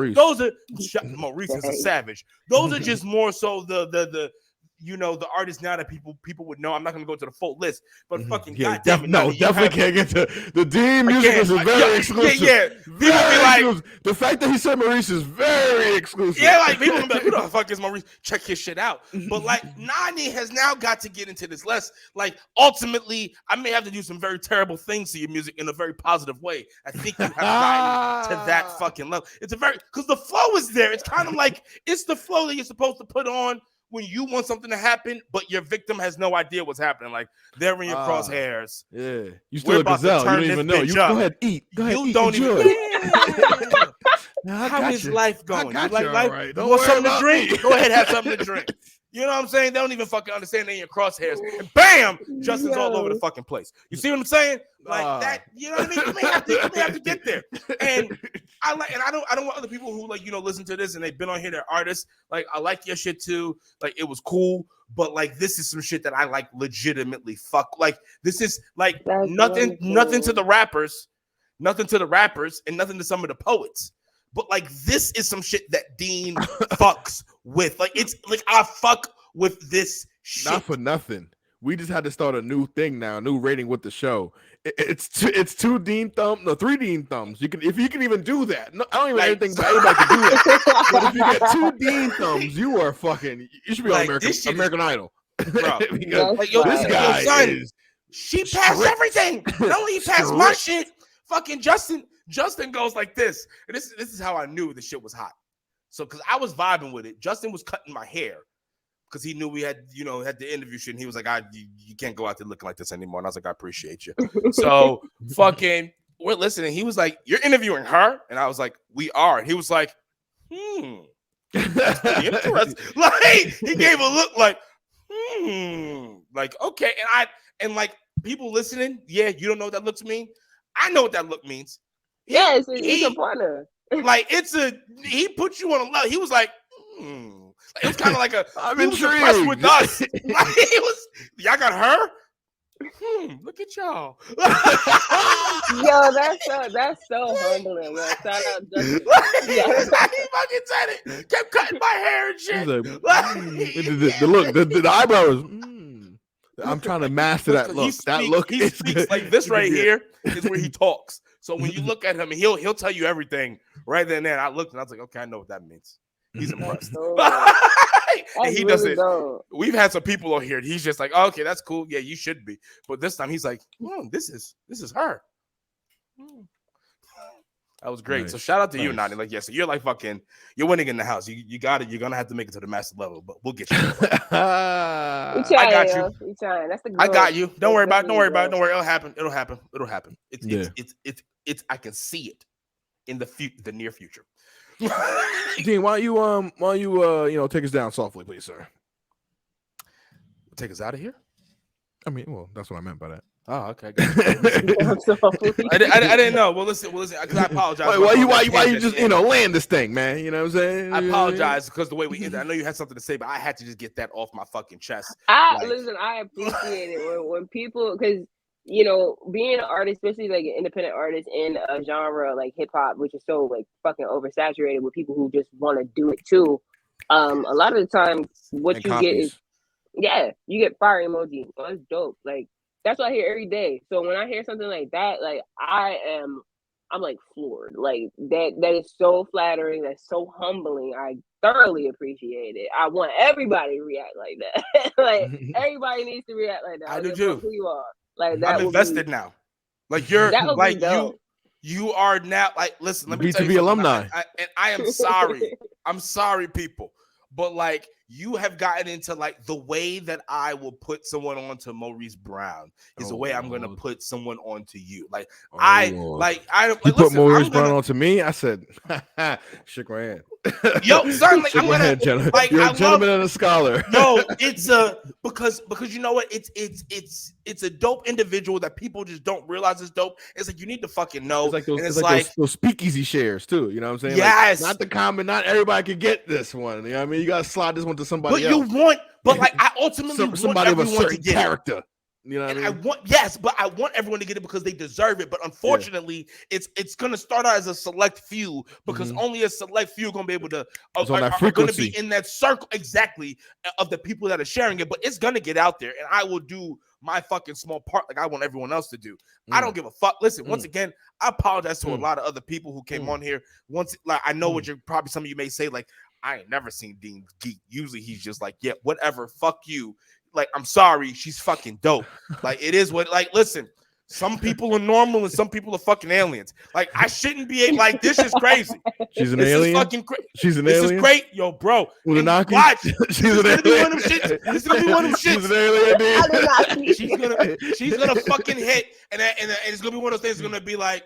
Maurice is a savage. Those are just more so the you know, the artists now that people would know. I'm not gonna go to the full list, but fucking goddamn it, definitely can't get to the Dean music is very exclusive. Yeah. People be like, the fact that he said Maurice is very exclusive. Yeah, like people be like, who the fuck is Maurice? Check his shit out. But like Nani has now got to get into this less. Like ultimately, I may have to do some very terrible things to your music in a very positive way. I think you have gotten to that fucking level. It's because the flow is there. It's kind of like it's the flow that you're supposed to put on when you want something to happen, but your victim has no idea what's happening. Like they're in your crosshairs. Yeah, you still a gazelle. You don't even know. You go ahead, eat. Go ahead, you eat. don't Enjoy. even. How is life going? You like life? Right. You want something to drink? Go ahead, have something to drink. You know what I'm saying? They don't even fucking understand they're in your crosshairs. And bam, Justin's all over the fucking place. You see what I'm saying? Like that, you know what I mean? You may have to get there. And I don't want other people who like, you know, listen to this and they've been on here, they're artists. Like, I like your shit too. Like, it was cool. But like, this is some shit that I like legitimately fuck. Like, this is like nothing to the rappers, and nothing to some of the poets. But like this is some shit that Dean fucks with. Like it's like I fuck with this shit. Not for nothing. We just had to start a new thing now, a new rating with the show. It's two Dean thumbs, no 3 Dean thumbs. You can if you can even do that. No, I don't even anything but anybody can do that. But if you get 2 Dean thumbs, you are fucking. You should be like, on American Idol. Bro, like, yo, this guy is. She passed everything. Not only he passed my shit. Fucking Justin goes like this. And this is how I knew the shit was hot. So, because I was vibing with it. Justin was cutting my hair because he knew we had, you know, had the interview shit. And he was like, you can't go out there looking like this anymore. And I was like, I appreciate you. So, fucking, we're listening. He was like, you're interviewing her? And I was like, we are. And he was like, that's pretty interesting. Like, he gave a look like, like, okay. And like, people listening, yeah, you don't know what that looks mean? I know what that look means. Yes, it's a partner. Like he put you on a level. He was like, It was kind of like I'm he was impressed with us. Like he was, y'all got her. Look at y'all. Yo, that's so humbling. Man. Shout out Justin. He fucking said it. Kept cutting my hair and shit. The eyebrows. I'm trying to master that look. He speaks like this right here is where he talks. So when you look at him, he'll tell you everything right then and there, I looked and I was like, okay, I know what that means. He's impressed. And he really doesn't. dope. We've had some people on here. And he's just like, oh, okay, that's cool. Yeah, you should be. But this time he's like, this is her. That was great. Nice. So shout out to you, Nice. Nani. Like, yes, you're like fucking, you're winning in the house. You got it. You're gonna have to make it to the master level, but we'll get you. I got you. We trying. That's the goal. I got you. Don't worry about it. Don't worry about it. it. Don't worry. It'll happen. It'll happen. It'll happen. It's I can see it in the near future. Dean, why don't you take us down softly, please, sir? Take us out of here. I mean, well, that's what I meant by that. Oh, okay. I'm sorry. I didn't know. Well, listen, because I apologize. Why you just land this thing, man? You know what I'm saying? I apologize because the way we ended. I know you had something to say, but I had to just get that off my fucking chest. Listen, I appreciate it when people, because being an artist, especially like an independent artist in a genre like hip hop, which is so like fucking oversaturated with people who just want to do it too. A lot of the time, what you get is you get fire emoji. Oh, that's dope. Like that's what I hear every day. So when I hear something like that, like I'm like floored. Like that is so flattering. That's so humbling. I thoroughly appreciate it. I want everybody to react like that. Like everybody needs to react like that. I do too. Who you are. Like that. I'm invested now. Like you're like you are now. Like listen, let me tell you B2B alumni. I am sorry. I'm sorry, people. But like you have gotten into like the way that I will put someone onto Maurice Brown is the way I'm gonna put someone onto you. Like You put Maurice Brown onto me. I said, shook my hand. Yo, certainly I'm gonna like you're a gentleman and a scholar. No, it's because you know what? It's a dope individual that people just don't realize is dope. It's like you need to fucking know. It's like those speakeasy shares too. You know what I'm saying? Yes. Like, not the common. Not everybody can get this one. You know what I mean? You gotta slide this one to somebody else. But like I ultimately want somebody of a everyone certain to get character. It. You know what I mean? But I want everyone to get it because they deserve it. But unfortunately, it's gonna start out as a select few because only a select few are gonna be able to are gonna be in that circle exactly of the people that are sharing it. But it's gonna get out there, and I will do my fucking small part like I want everyone else to do. I don't give a fuck. Listen, once again, I apologize to a lot of other people who came on here. I know what you're probably some of you may say, like, I ain't never seen Dean geek. Usually he's just like, yeah, whatever, fuck you. Like, I'm sorry, she's fucking dope. Like, it is what, like, listen, some people are normal and some people are fucking aliens. Like, I shouldn't be like, this is crazy. She's an alien. Is fucking crazy. She's an alien. This is great, yo, bro. Watch. She's an alien. This is gonna be one of them shits. She's an alien. She's gonna fucking hit, and it's gonna be one of those things. It's gonna be like,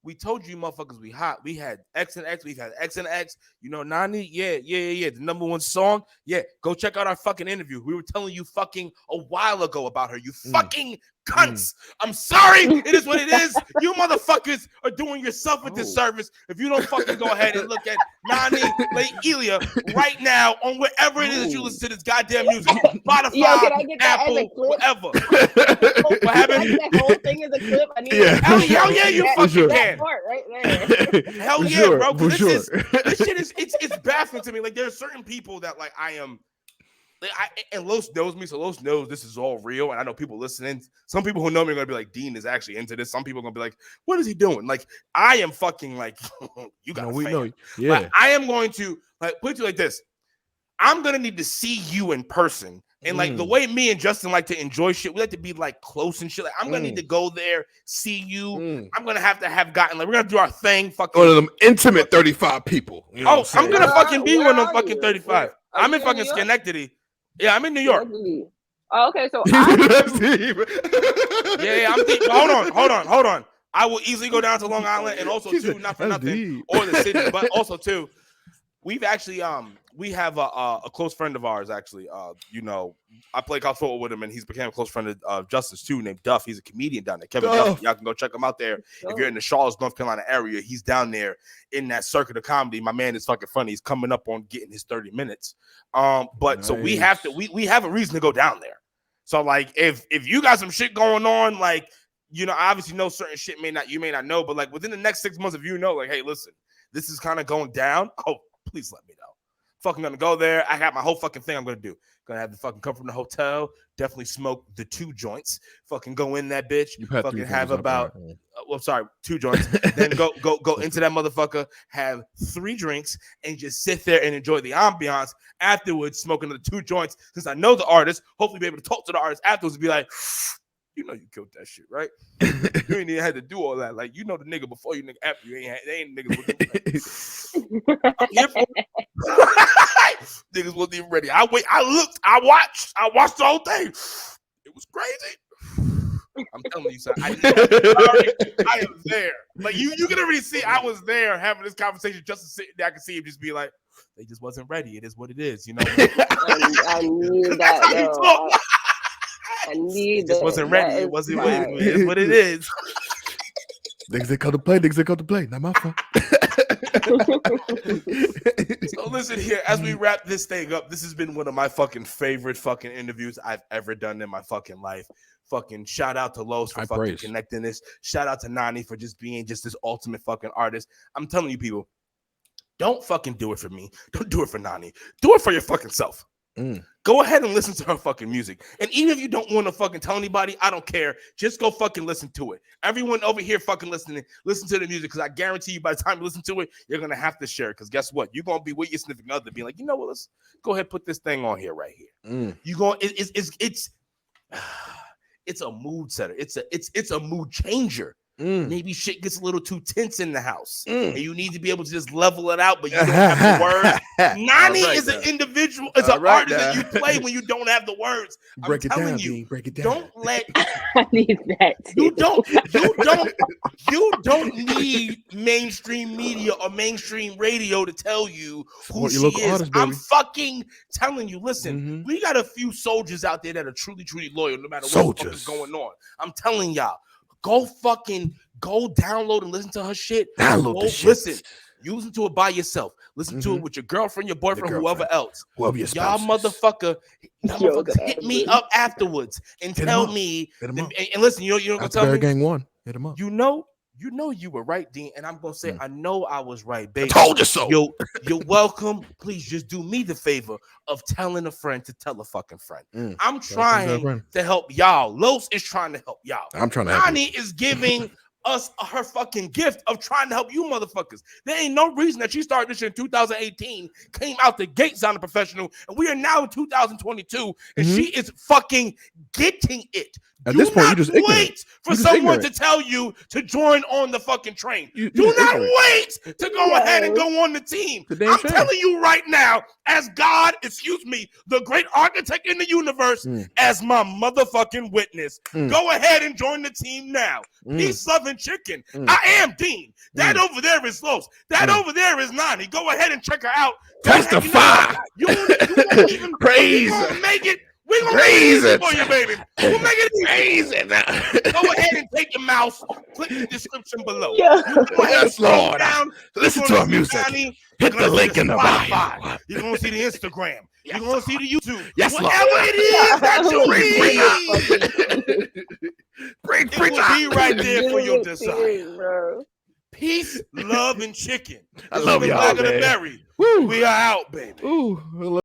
we told you motherfuckers we hot. We had X and X. We've had X and X. You know, Nani? Yeah. The number one song. Yeah. Go check out our fucking interview. We were telling you fucking a while ago about her. You fucking cunts. I'm sorry. It is what it is. You motherfuckers are doing yourself a disservice if you don't fucking go ahead and look at Nani Layilaa right now on wherever it is that you listen to this goddamn music. Spotify, Apple, whatever. What happened? That whole thing is a clip. I need Hell yeah, you fucking can. Part right there. Hell yeah, bro. This shit is it's baffling to me. Like there are certain people that like I am. And Los knows me, so Los knows this is all real. And I know people listening. Some people who know me are gonna be like, Dean is actually into this. Some people are gonna be like, what is he doing? Like, I am fucking like, you got we know. Yeah. Like, I am going to like put it like this. I'm gonna need to see you in person. And like the way me and Justin like to enjoy shit, we like to be like close and shit. Like I'm gonna need to go there, see you. I'm gonna have gotten like we're gonna do our thing. Fucking one of them intimate 35 people. You know I'm gonna fucking be one of them fucking 35. I'm in fucking Schenectady. Yeah, I'm in New York. Oh, okay, so yeah, I'm deep. Hold on. I will easily go down to Long Island, and also too, not for nothing, deep. Or the city, but also too, we've actually we have a close friend of ours actually. You know, I play college football with him, and he's became a close friend of Justice too, named Duff. He's a comedian down there. Kevin Duff. Y'all can go check him out there if you're in the Charlotte, North Carolina area. He's down there in that circuit of comedy. My man is fucking funny. He's coming up on getting his 30 minutes. But so we have to we have a reason to go down there. So like if you got some shit going on, like you know, I obviously know certain shit you may not know, but like within the next 6 months, if you know, like, hey, listen, this is kind of going down. Oh, please let me know. Fucking gonna go there. I got my whole fucking thing I'm gonna do. Gonna have the fucking come from the hotel. Definitely smoke the 2 joints. Fucking go in that bitch. Fucking have about. Well, sorry, 2 joints. Then go into that motherfucker. Have 3 drinks and just sit there and enjoy the ambiance. Afterwards, smoking the 2 joints. Since I know the artist, hopefully be able to talk to the artist afterwards and be like, you know you killed that shit, right? You ain't even had to do all that. Like, you know the nigga before you, nigga after you. They ain't niggas with them. I'm here for it. Niggas wasn't even ready. I looked, I watched the whole thing. It was crazy. I'm telling you, son. I am there. Like you can already see I was there having this conversation just to sit there. I can see him just be like, they just wasn't ready. It is what it is, you know. I need that. I need that. Just wasn't ready. It wasn't ready. It is what it is. Niggas they come to play. Niggas they come to play. Not my fault. So listen here, as we wrap this thing up, this has been one of my fucking favorite fucking interviews I've ever done in my fucking life. Fucking shout out to Los for fucking connecting this. Shout out to Nani for just being just this ultimate fucking artist. I'm telling you, people, don't fucking do it for me. Don't do it for Nani. Do it for your fucking self. Go ahead and listen to her fucking music. And even if you don't want to fucking tell anybody, I don't care. Just go fucking listen to it. Everyone over here fucking listening, listen to the music, because I guarantee you by the time you listen to it, you're going to have to share it. Because guess what? You're going to be with your significant other being like, you know what? Let's go ahead and put this thing on here right here. You going it's a mood setter. It's a mood changer. Maybe shit gets a little too tense in the house, and you need to be able to just level it out, but you don't have the words. Nani is an individual, it's an artist that you play when you don't have the words. Break it down, break it down. Don't let I need that. You don't need mainstream media or mainstream radio to tell you who she is. Artist, I'm fucking telling you. Listen, we got a few soldiers out there that are truly loyal, no matter what the fuck is going on. I'm telling y'all. Go download and listen to her shit. Listen. You listen to it by yourself. Listen to it with your girlfriend, your boyfriend, whoever else. Y'all motherfuckers hit me up afterwards and tell me. And listen, you know what tell me? Gang 1. Hit him up. You know you were right, Dean, and I'm gonna say I know I was right, baby. I told you so. You're welcome. Please just do me the favor of telling a friend to tell a fucking friend. I'm trying to help y'all. Los is trying to help y'all. I'm trying to help Nani is giving us her fucking gift of trying to help you motherfuckers. There ain't no reason that she started this shit in 2018, came out the gate sounding professional, and we are now in 2022, and she is fucking getting it. At this point, you just wait for someone to tell you to join on the fucking train. Do not wait to go ahead and go on the team. I'm telling you right now, as God, the great architect in the universe, as my motherfucking witness, go ahead and join the team now. Peace, love, and chicken. I am Dean. That over there is Los. That over there is Nani. Go ahead and check her out. Testify. You won't even praise. Make it. We're going to make it for you, baby. We'll make it easy now. Go ahead and take your mouse. Click the description below. Yes, Lord. Listen to our music. Hit the link in the bio. You're going to see the Instagram. You're going to see the YouTube. Yes, Lord. Whatever it is that you read, it will be right there for your desire. Peace, love, and chicken. I love y'all, man. We are out, baby. Ooh.